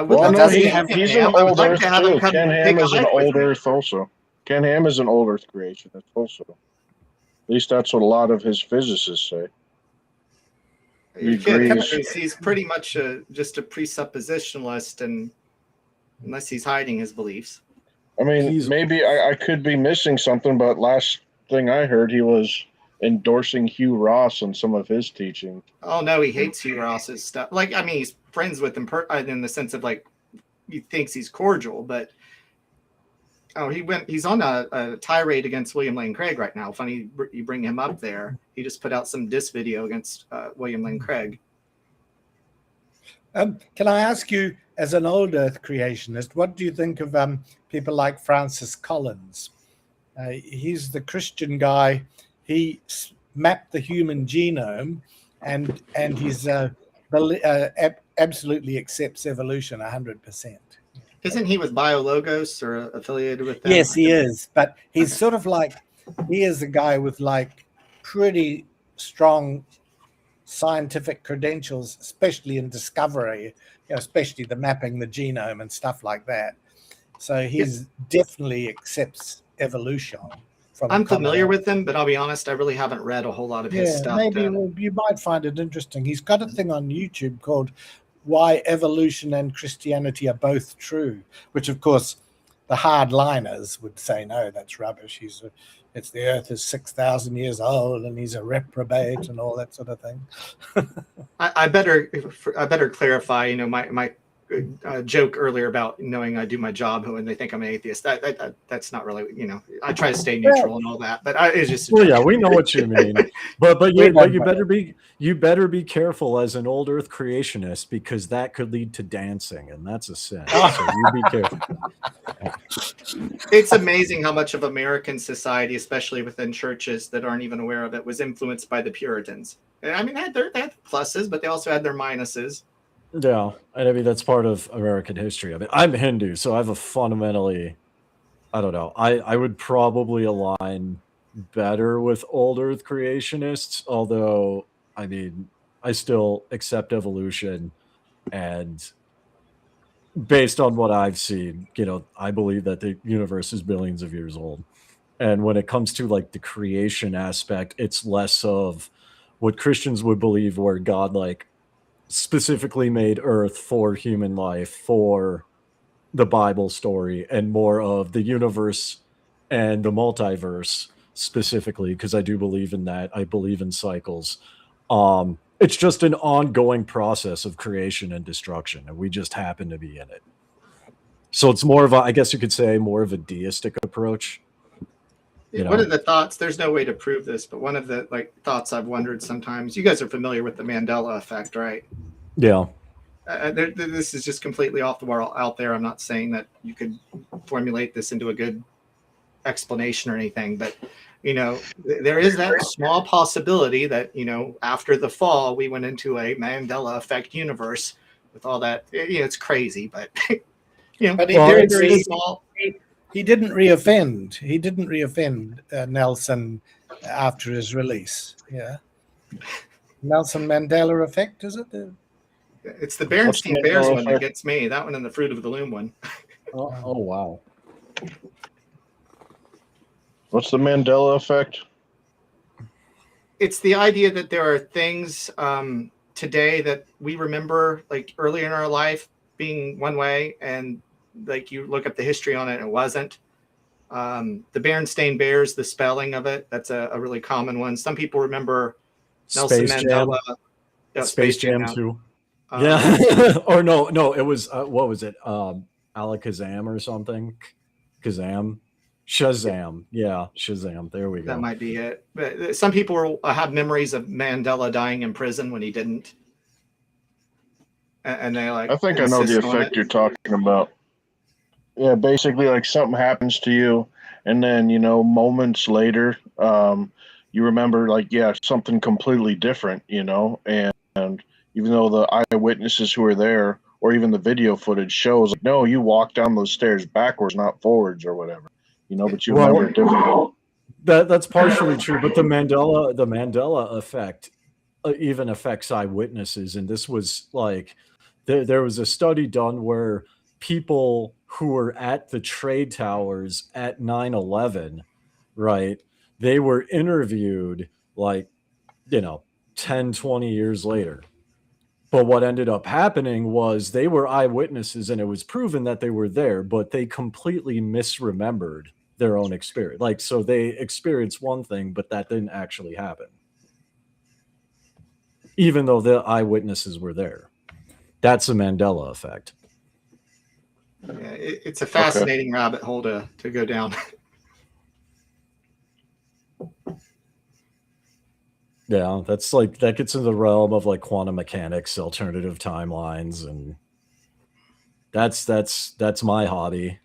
would Well, love no, to see he's him. an I would old like Earth to have him too. come Ken take Ham a is an hike with old me. Earth also. Ken Ham is an old Earth creation. That's also. At least that's what a lot of his physicists say. You can't, agrees. he's pretty much just a presuppositionalist, and unless he's hiding his beliefs. I mean, maybe I could be missing something, but last thing I heard, he was endorsing Hugh Ross on some of his teaching. Oh no, he hates Hugh Ross's stuff. Like, I mean, he's friends with him in the sense of like he thinks he's cordial, but he's on a tirade against William Lane Craig right now. Funny you bring him up there. He just put out some diss video against William Lane Craig. Can I ask you, as an old Earth creationist, what do you think of people like Francis Collins? He's the Christian guy. He mapped the human genome, and he's absolutely accepts evolution 100%. Isn't he with BioLogos or affiliated with them? Yes, he is. But he's sort of like, he is a guy with like pretty strong scientific credentials, especially in discovery, especially the mapping the genome and stuff like that. So he's definitely accepts evolution. I'm familiar with him, but I'll be honest, I really haven't read a whole lot of his stuff. Maybe you might find it interesting. He's got a thing on YouTube called Why Evolution and Christianity Are Both True, which of course the hardliners would say, no, that's rubbish. It's the earth is 6,000 years old and he's a reprobate and all that sort of thing. I better clarify, my joke earlier about knowing I do my job when they think I'm an atheist. That's not really, I try to stay neutral and all that, but it's just. Well, yeah, we know what you mean, but you better be careful as an old Earth creationist, because that could lead to dancing, and that's a sin. So you be careful. It's amazing how much of American society, especially within churches that aren't even aware of it, was influenced by the Puritans. I mean, they had pluses, but they also had their minuses. Yeah, and I mean that's part of American history. I mean, I'm Hindu, so I have a fundamentally, I don't know, I would probably align better with old Earth creationists, although I mean I still accept evolution, and based on what I've seen, I believe that the universe is billions of years old. And when it comes to like the creation aspect, it's less of what Christians would believe, where God like specifically made Earth for human life, for the Bible story, and more of the universe and the multiverse specifically, because I do believe in that. I believe in cycles. It's just an ongoing process of creation and destruction, and we just happen to be in it. So it's more of a, I guess you could say, more of a deistic approach. One of the thoughts, there's no way to prove this, but one of the thoughts I've wondered sometimes, you guys are familiar with the Mandela effect, right? Yeah. This is just completely off the wall out there. I'm not saying that you could formulate this into a good explanation or anything, but there is that small possibility that, after the fall, we went into a Mandela effect universe with all that. It's crazy, but but very small. He didn't reoffend. He didn't reoffend Nelson after his release. Yeah, Nelson Mandela effect, is it? It's the Berenstain Bears one that gets me. That one and the Fruit of the Loom one. Oh wow. What's the Mandela effect? It's the idea that there are things today that we remember, like earlier in our life, being one way, and like you look up the history on it, and it wasn't. The Berenstain Bears, the spelling of it, that's a really common one. Some people remember Nelson Mandela. Space Jam 2. Yeah. Or no, it was, what was it? Alakazam or something? Kazam? Shazam. Yeah, Shazam. There we go. That might be it. But some people have memories of Mandela dying in prison when he didn't. And they I think I know the effect you're talking about. Yeah, basically like something happens to you, and then, moments later, you remember something completely different, and even though the eyewitnesses who were there, or even the video footage shows, no, you walked down those stairs backwards, not forwards or whatever, but you remember it differently. That's partially true, but the Mandela effect even affects eyewitnesses, and this was like, there was a study done where people who were at the trade towers at 9/11, right, they were interviewed 10, 20 years later. But what ended up happening was they were eyewitnesses, and it was proven that they were there, but they completely misremembered their own experience. So they experienced one thing, but that didn't actually happen, even though the eyewitnesses were there. That's the Mandela effect. Yeah, it's a fascinating rabbit hole to go down. Yeah, that gets into the realm of quantum mechanics, alternative timelines, and That's my hobby.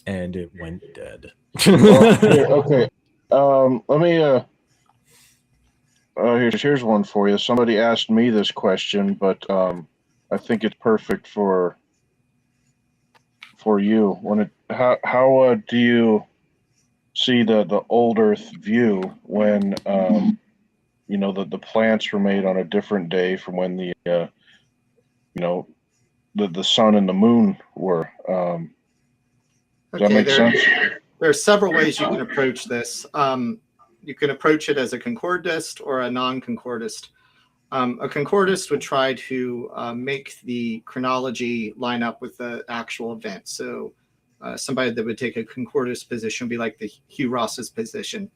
And it went dead. Well, here, okay. Let me. Here's one for you. Somebody asked me this question, but I think it's perfect for you. How do you see the old Earth view when the plants were made on a different day from when the sun and the moon were? Does that make sense? There are several ways you can approach this. You can approach it as a concordist or a non-concordist. A concordist would try to make the chronology line up with the actual event. So somebody that would take a concordist position would be like the Hugh Ross's position.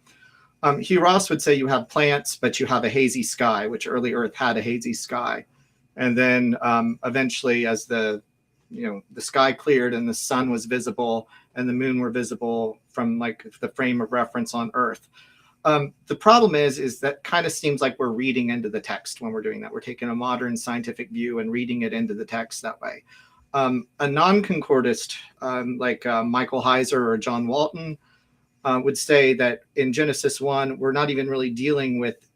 Hugh Ross would say you have plants, but you have a hazy sky, which early Earth had a hazy sky. And then eventually, as the sky cleared and the sun was visible and the moon were visible from like the frame of reference on Earth. The problem is that kind of seems like we're reading into the text when we're doing that. We're taking a modern scientific view and reading it into the text that way. A non-concordist like Michael Heiser or John Walton would say that in Genesis 1, we're not even really dealing with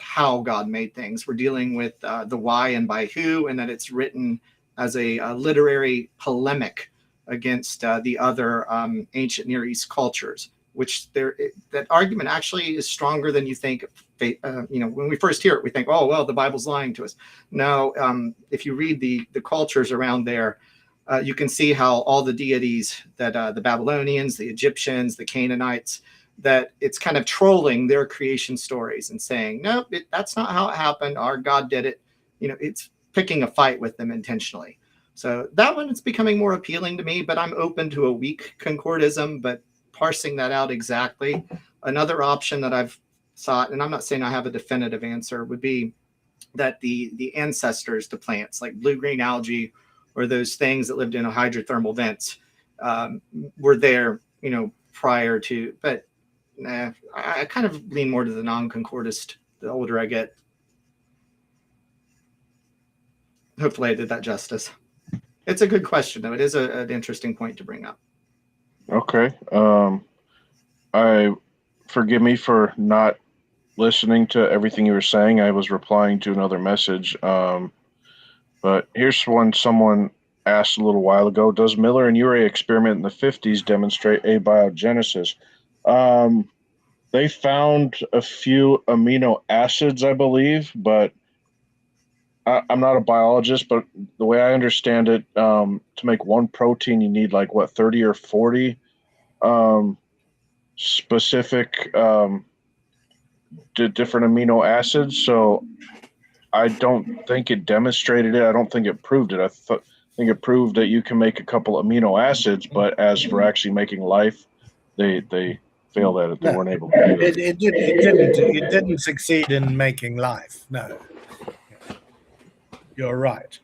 how God made things. We're dealing with the why and by who, and that it's written as a literary polemic against the other ancient Near East cultures, which that argument actually is stronger than you think. When we first hear it, we think, oh, well, the Bible's lying to us. No, if you read the cultures around there, you can see how all the deities that the Babylonians, the Egyptians, the Canaanites, that it's kind of trolling their creation stories and saying, no, that's not how it happened. Our God did it. It's picking a fight with them intentionally. So that one is becoming more appealing to me, but I'm open to a weak concordism, but parsing that out exactly. Another option that I've thought, and I'm not saying I have a definitive answer, would be that the ancestors to plants like blue-green algae or those things that lived in a hydrothermal vents were there, prior to, but I kind of lean more to the non-concordist the older I get. Hopefully I did that justice. It's a good question, though. It is an interesting point to bring up. Okay. Forgive me for not listening to everything you were saying. I was replying to another message. But here's one someone asked a little while ago. Does Miller and Urey experiment in the 50s demonstrate abiogenesis? They found a few amino acids, I believe, but I'm not a biologist, but the way I understand it, to make one protein, you need 30 or 40 specific different amino acids. So I don't think it demonstrated it. I don't think it proved it. I think it proved that you can make a couple amino acids, but as for actually making life, they failed at it. They weren't able to do it. It didn't succeed in making life. No. You're right.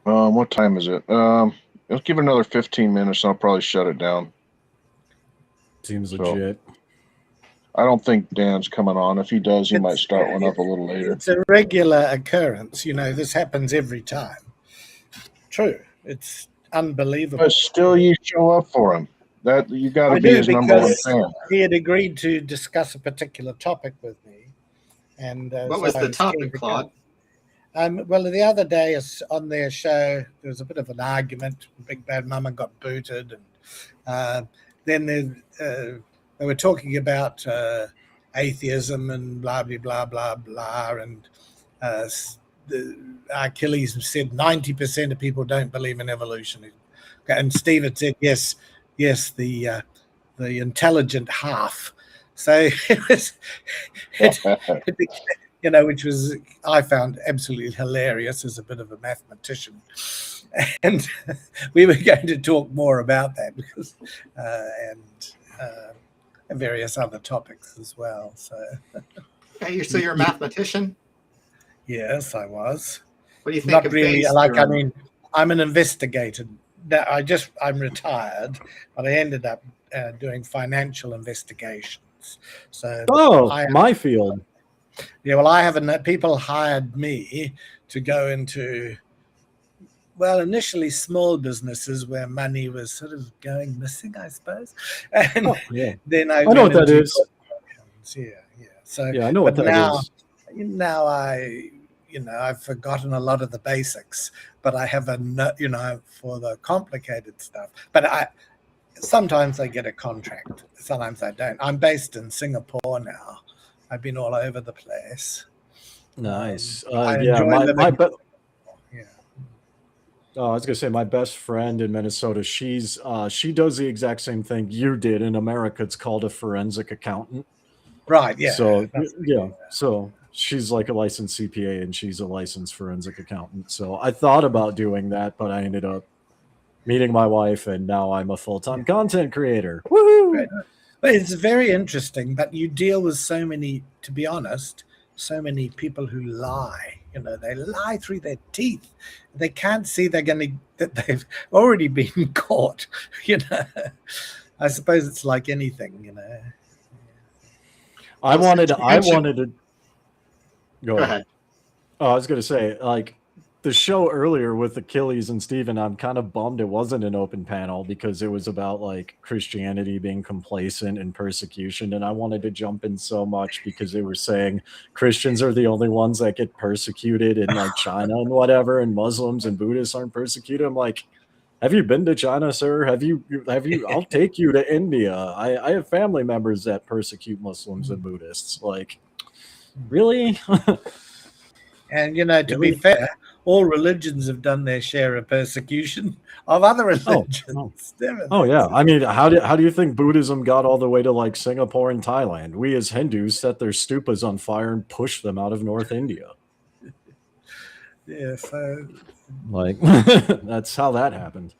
What time is it? Let's give it another 15 minutes and I'll probably shut it down. Seems legit. I don't think Dan's coming on. If he does, he might start one up a little later. It's a regular occurrence. This happens every time. True. It's unbelievable. But still, you show up for him. That you got to be his number one fan. He had agreed to discuss a particular topic with me. And what was the topic, Claude? Well, the other day on their show, there was a bit of an argument. Big Bad Mama got booted. And then they were talking about atheism and blah, blah, blah, blah, blah. And Achilles said 90% of people don't believe in evolution. And Steve had said, yes, the intelligent half. So it was, which was, I found absolutely hilarious as a bit of a mathematician. And we were going to talk more about that because, and various other topics as well. So, so you're a mathematician? Yes, I was. What do you think? Not really. I'm an investigator I'm retired, but I ended up doing financial investigations. So my field. Yeah, well, I haven't. People hired me to go into, well, initially small businesses where money was sort of going missing, I suppose, and then I know what that is. Yeah. So yeah, I know what that is. Now I've forgotten a lot of the basics, but I have for the complicated stuff. But sometimes I get a contract, sometimes I don't. I'm based in Singapore now. I've been all over the place. Nice. I enjoy living. I was gonna say my best friend in Minnesota. She does the exact same thing you did in America. It's called a forensic accountant. Right. Yeah. So so she's like a licensed CPA and she's a licensed forensic accountant. So I thought about doing that, but I ended up meeting my wife, and now I'm a full-time content creator. Woohoo! Right. Well, it's very interesting, but you deal with so many, to be honest, so many people who lie. They lie through their teeth. They can't see that they've already been caught. I suppose it's like anything. I wanted to go ahead. Oh, I was going to say, like, the show earlier with Achilles and Steven, I'm kind of bummed it wasn't an open panel because it was about like Christianity being complacent and persecution. And I wanted to jump in so much because they were saying Christians are the only ones that get persecuted in like China and whatever, and Muslims and Buddhists aren't persecuted. I'm like, have you been to China, sir? Have you, I'll take you to India. I have family members that persecute Muslims and Buddhists. Like, really? And, to be fair, all religions have done their share of persecution of other religions. Oh yeah. I mean, how do you think Buddhism got all the way to like Singapore and Thailand? We as Hindus set their stupas on fire and pushed them out of North India. Yeah, so like that's how that happened.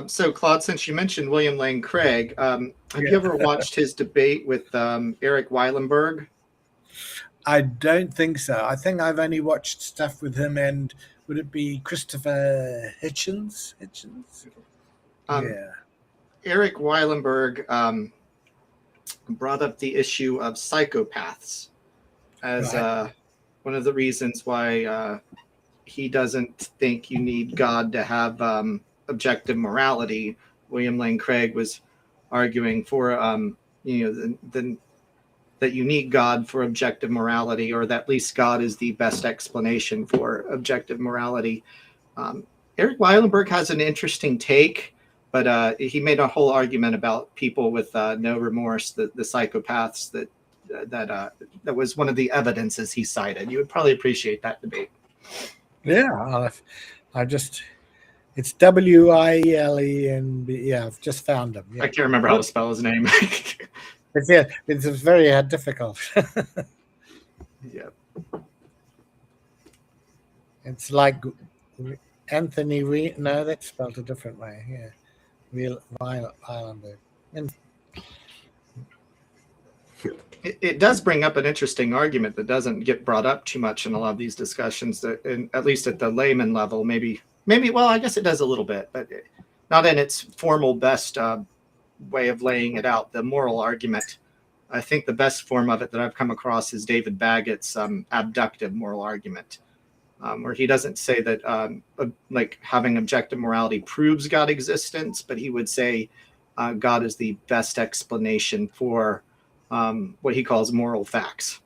So Claude, since you mentioned William Lane Craig, have you ever watched his debate with Eric Weilenberg? I don't think so. I think I've only watched stuff with him, and would it be Christopher Hitchens? Eric Weilenberg brought up the issue of psychopaths as one of the reasons why he doesn't think you need God to have objective morality. William Lane Craig was arguing for that you need God for objective morality, or that at least God is the best explanation for objective morality. Eric Weilenberg has an interesting take, but he made a whole argument about people with no remorse, the psychopaths, that was one of the evidences he cited. You would probably appreciate that debate. Yeah, it's Wilenb. Yeah, I've just found him. Yeah. I can't remember how to spell his name. It's very difficult. Yeah. It's like Anthony Reed. No, that's spelled a different way. Yeah. Weilenberg. It does bring up an interesting argument that doesn't get brought up too much in a lot of these discussions, at least at the layman level, maybe, well, I guess it does a little bit, but not in its formal best way of laying it out. The moral argument, I think the best form of it that I've come across is David Baggett's abductive moral argument, where he doesn't say that like having objective morality proves God's existence, but he would say God is the best explanation for what he calls moral facts.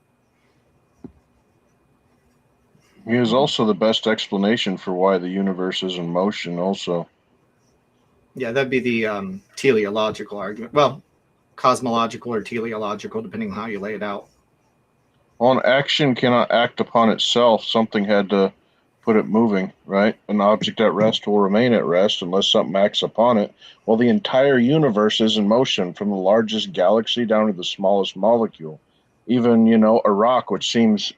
He is also the best explanation for why the universe is in motion also. Yeah, that'd be the teleological argument. Well, cosmological or teleological, depending on how you lay it out. Well, an action cannot act upon itself. Something had to put it moving, right? An object at rest will remain at rest unless something acts upon it. Well, the entire universe is in motion, from the largest galaxy down to the smallest molecule. Even, a rock, which seems,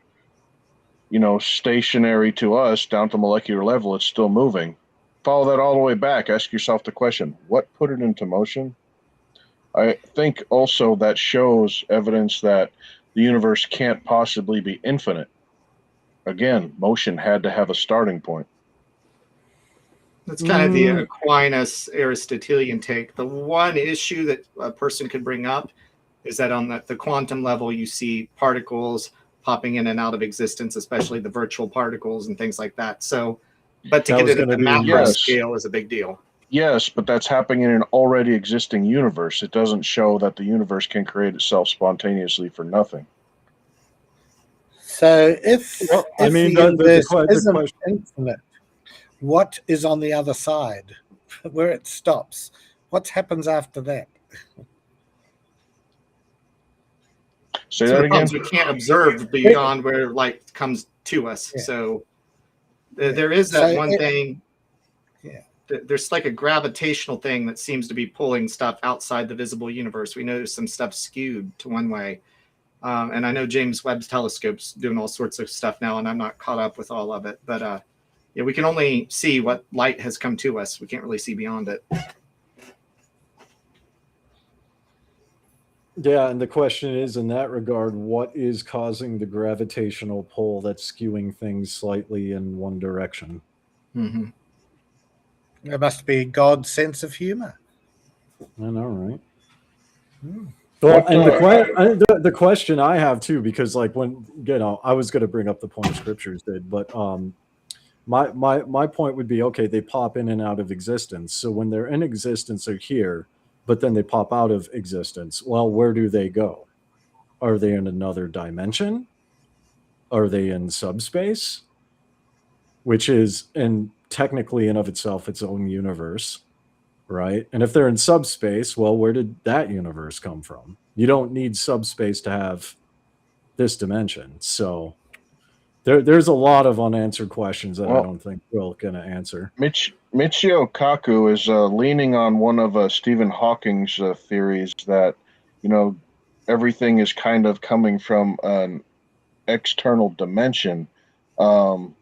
stationary to us down to molecular level, it's still moving. Follow that all the way back. Ask yourself the question, what put it into motion? I think also that shows evidence that the universe can't possibly be infinite. Again, motion had to have a starting point. That's kind of the Aquinas Aristotelian take. The one issue that a person could bring up is that on the quantum level, you see particles popping in and out of existence, especially the virtual particles and things like that. So, but to get it at the macro scale is a big deal. Yes, but that's happening in an already existing universe. It doesn't show that the universe can create itself spontaneously for nothing. So if the universe isn't infinite, what is on the other side, where it stops? What happens after that? Say that again. We can't observe beyond where light comes to us. Yeah. So there is that one thing. Yeah. There's like a gravitational thing that seems to be pulling stuff outside the visible universe. We know there's some stuff skewed to one way. And I know James Webb's telescope's doing all sorts of stuff now, and I'm not caught up with all of it. But yeah, we can only see what light has come to us. We can't really see beyond it. Yeah, and the question is, in that regard, what is causing the gravitational pull that's skewing things slightly in one direction? Mm-hmm. It must be God's sense of humor. I know, right? Well, and the question I have too, because like when I was going to bring up the point scriptures did, but my point would be, okay, they pop in and out of existence. So when they're in existence, they're here, but then they pop out of existence. Well, where do they go? Are they in another dimension? Are they in subspace? Which is, and technically in of itself, its own universe, right? And if they're in subspace, well, where did that universe come from? You don't need subspace to have this dimension. So there's a lot of unanswered questions that I don't think we're going to answer. Michio Kaku is leaning on one of Stephen Hawking's theories that, everything is kind of coming from an external dimension. The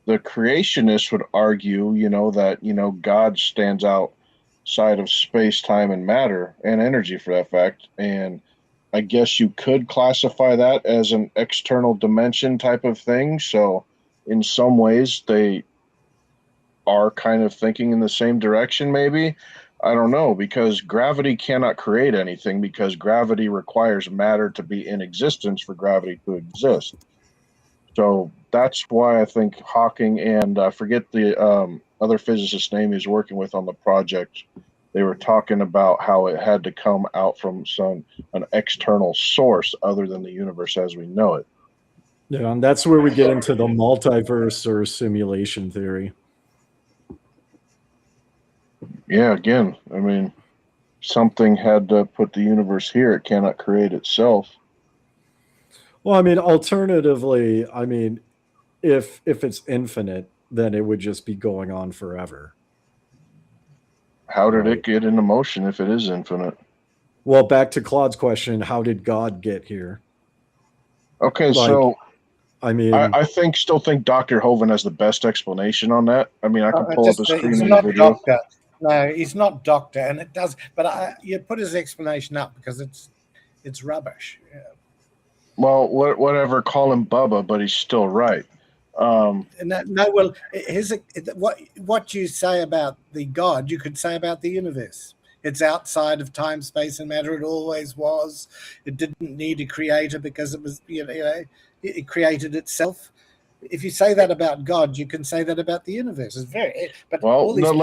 creationists would argue, that, God stands outside of space, time, and matter, and energy for that fact. And I guess you could classify that as an external dimension type of thing. So in some ways, they are kind of thinking in the same direction, maybe. I don't know, because gravity cannot create anything, because gravity requires matter to be in existence for gravity to exist. So that's why I think Hawking and I forget the other physicist's name he's working with on the project, they were talking about how it had to come out from an external source other than the universe as we know it. Yeah, and that's where we get into the multiverse or simulation theory. Yeah, again, I mean, something had to put the universe here. It cannot create itself. Well, I mean, alternatively, if it's infinite, then it would just be going on forever. How did it get into motion if it is infinite? Well, back to Claude's question, how did God get here? Okay, so I still think Dr. Hovind has the best explanation on that. I mean, I can pull up the screen of the video. Doctor. No, he's not doctor, and it does. But you put his explanation up because it's rubbish. Yeah. Well, whatever. Call him Bubba, but he's still right. What you say about the God, you could say about the universe. It's outside of time, space, and matter. It always was. It didn't need a creator because it was, it created itself. If you say that about God, you can say that about the universe. It's very. But well, let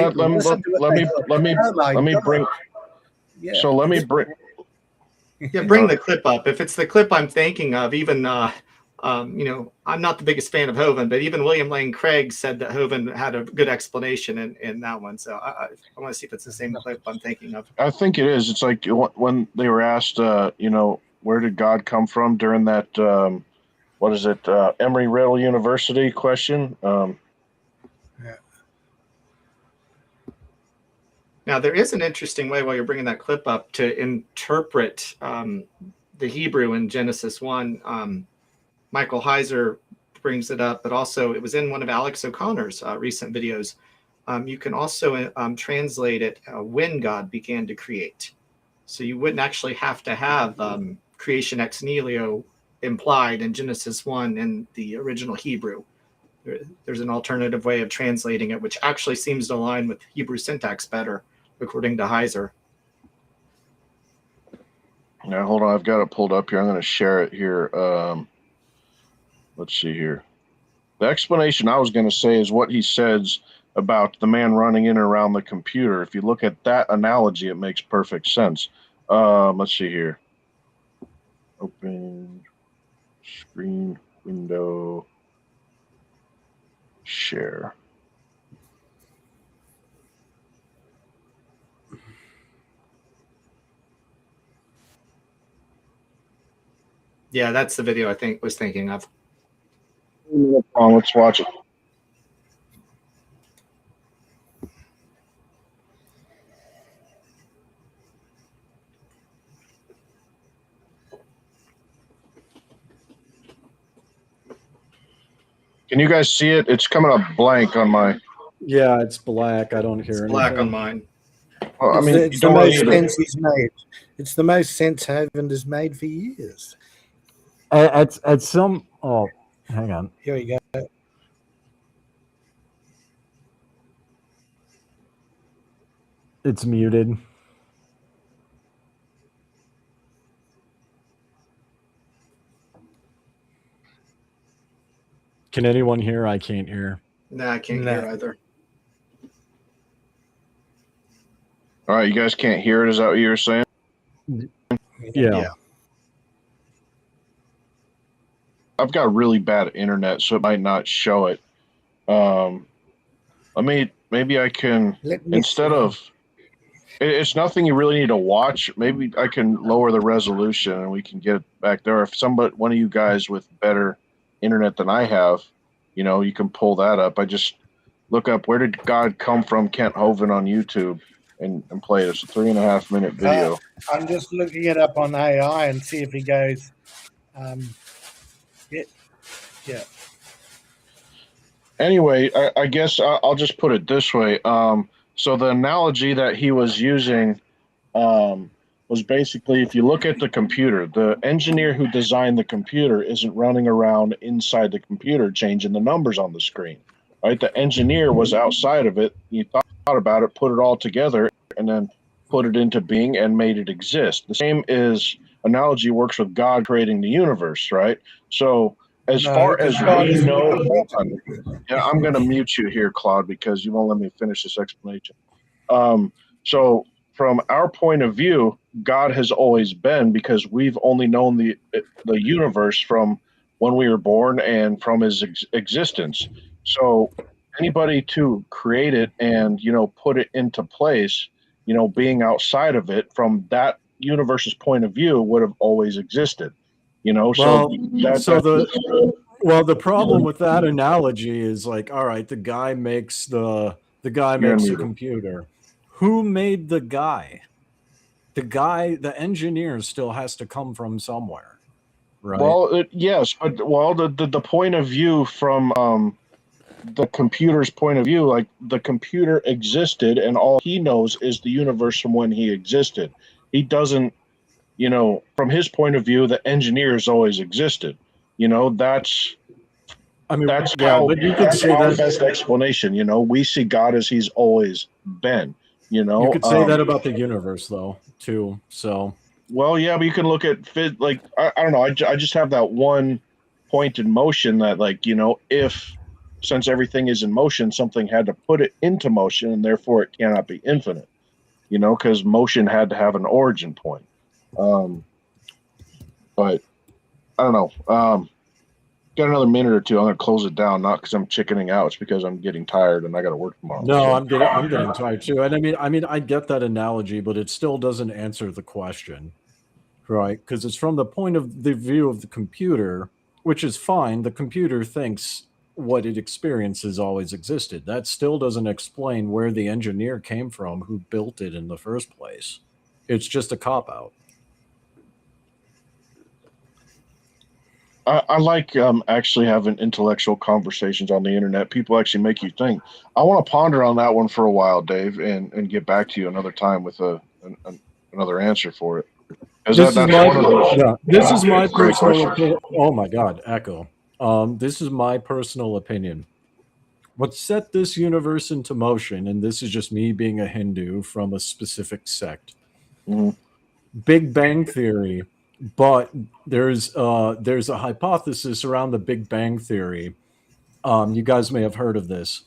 me bring. Yeah. So let me bring. Yeah, bring the clip up. If it's the clip I'm thinking of, even I'm not the biggest fan of Hovind, but even William Lane Craig said that Hovind had a good explanation in that one. So I want to see if it's the same clip I'm thinking of. I think it is. It's like when they were asked, where did God come from during that, Embry-Riddle University question. Yeah. Now, there is an interesting way, while you're bringing that clip up, to interpret the Hebrew in Genesis 1. Michael Heiser brings it up, but also it was in one of Alex O'Connor's recent videos. You can also translate it when God began to create. So you wouldn't actually have to have creation ex nihilo implied in Genesis 1 in the original Hebrew. there's an alternative way of translating it, which actually seems to align with Hebrew syntax better, according to Heiser. Now, hold on. I've got it pulled up here. I'm going to share it here. Let's see here. The explanation I was going to say is what he says about the man running in and around the computer. If you look at that analogy, it makes perfect sense. Let's see here. Open screen window, share. Yeah, that's the video I was thinking of. Let's watch it. Can you guys see it? It's coming up blank on my. Yeah, it's black. I don't hear It's anything. black on mine. Well, I mean, It's the most sense he's made. It's the most sense Haven has made for years. At some. Oh, hang on. Here we go. It's muted. Can anyone hear? I can't hear. No, I can't hear either. All right, you guys can't hear it. Is that what you were saying? Yeah. I've got really bad internet, so it might not show it. Maybe I can, instead of, it's nothing you really need to watch. Maybe I can lower the resolution and we can get it back there. If one of you guys with better internet than I have, you can pull that up. I just look up Where Did God Come From, Kent Hovind on YouTube and play it. It's a 3.5-minute video. I'm just looking it up on AI and see if he goes, yeah. Anyway, I guess I'll just put it this way. So the analogy that he was using was basically, if you look at the computer, the engineer who designed the computer isn't running around inside the computer changing the numbers on the screen, right? The engineer was outside of it. He thought about it, put it all together, and then put it into being and made it exist. The same analogy works with God creating the universe, right? So far as we know, I'm going to mute you here, Claude, because you won't let me finish this explanation. So from our point of view, God has always been, because we've only known the universe from when we were born and from his existence. So anybody to create it and, put it into place, being outside of it from that universe's point of view would have always existed. The problem with that analogy is like, all right, the guy makes the computer. Who made the guy? The engineer still has to come from somewhere, right? Well, yes, but the point of view from the computer's point of view, like the computer existed, and all he knows is the universe from when he existed. He doesn't. From his point of view, the engineer has always existed. That's but you could say our best explanation. We see God as he's always been. You could say that about the universe, though, too. So. Well, yeah, but you can look at I don't know. I just have that one point in motion that, if since everything is in motion, something had to put it into motion, and therefore it cannot be infinite. Because motion had to have an origin point. But I don't know. Got another minute or two. I'm going to close it down, not because I'm chickening out. It's because I'm getting tired and I got to work tomorrow. No, I'm getting tired too. And I mean, I get that analogy, but it still doesn't answer the question, right? Because it's from the point of the view of the computer, which is fine. The computer thinks what it experiences always existed. That still doesn't explain where the engineer came from who built it in the first place. It's just a cop-out. I like actually having intellectual conversations on the internet. People actually make you think. I want to ponder on that one for a while, Dave, and get back to you another time with another answer for it. This is my personal opinion. Oh my God, echo. This is my personal opinion. What set this universe into motion, and this is just me being a Hindu from a specific sect, Big Bang Theory, but there's a hypothesis around the Big Bang Theory. You guys may have heard of this,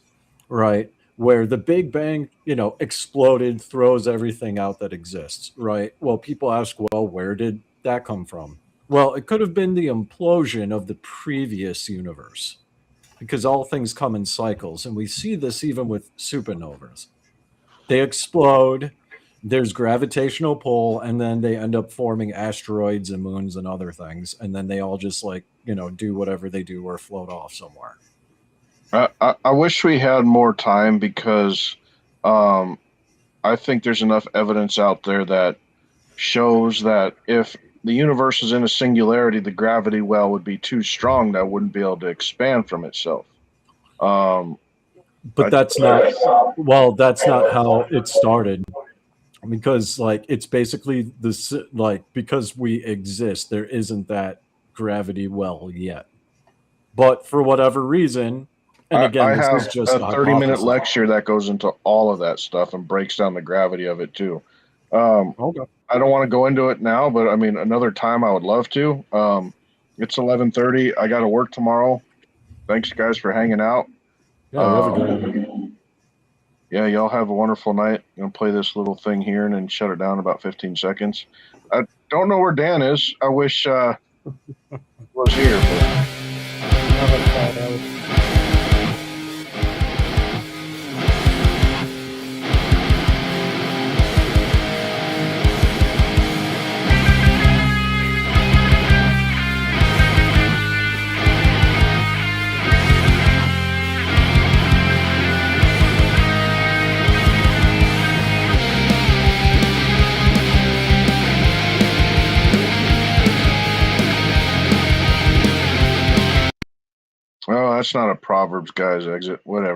right? Where the Big Bang, exploded, throws everything out that exists, right? Well, people ask, well, where did that come from? Well, it could have been the implosion of the previous universe, because all things come in cycles, and we see this even with supernovas. They explode, there's gravitational pull, and then they end up forming asteroids and moons and other things, and then they all just do whatever they do or float off somewhere. I wish we had more time, because I think there's enough evidence out there that shows that if the universe is in a singularity, the gravity well would be too strong, that wouldn't be able to expand from itself. But that's not how it started, because it's basically this, because we exist, there isn't that gravity well yet. But for whatever reason, and again, I this have is just a 30-minute lecture that goes into all of that stuff and breaks down the gravity of it too. Okay. I don't want to go into it now, but I mean, another time I would love to. It's 11:30. I got to work tomorrow. Thanks, guys, for hanging out. Yeah, y'all have a wonderful night. I'm going to play this little thing here and then shut it down in about 15 seconds. I don't know where Dan is. I wish he was here. Oh, that's not a Proverbs Guys exit. Whatever.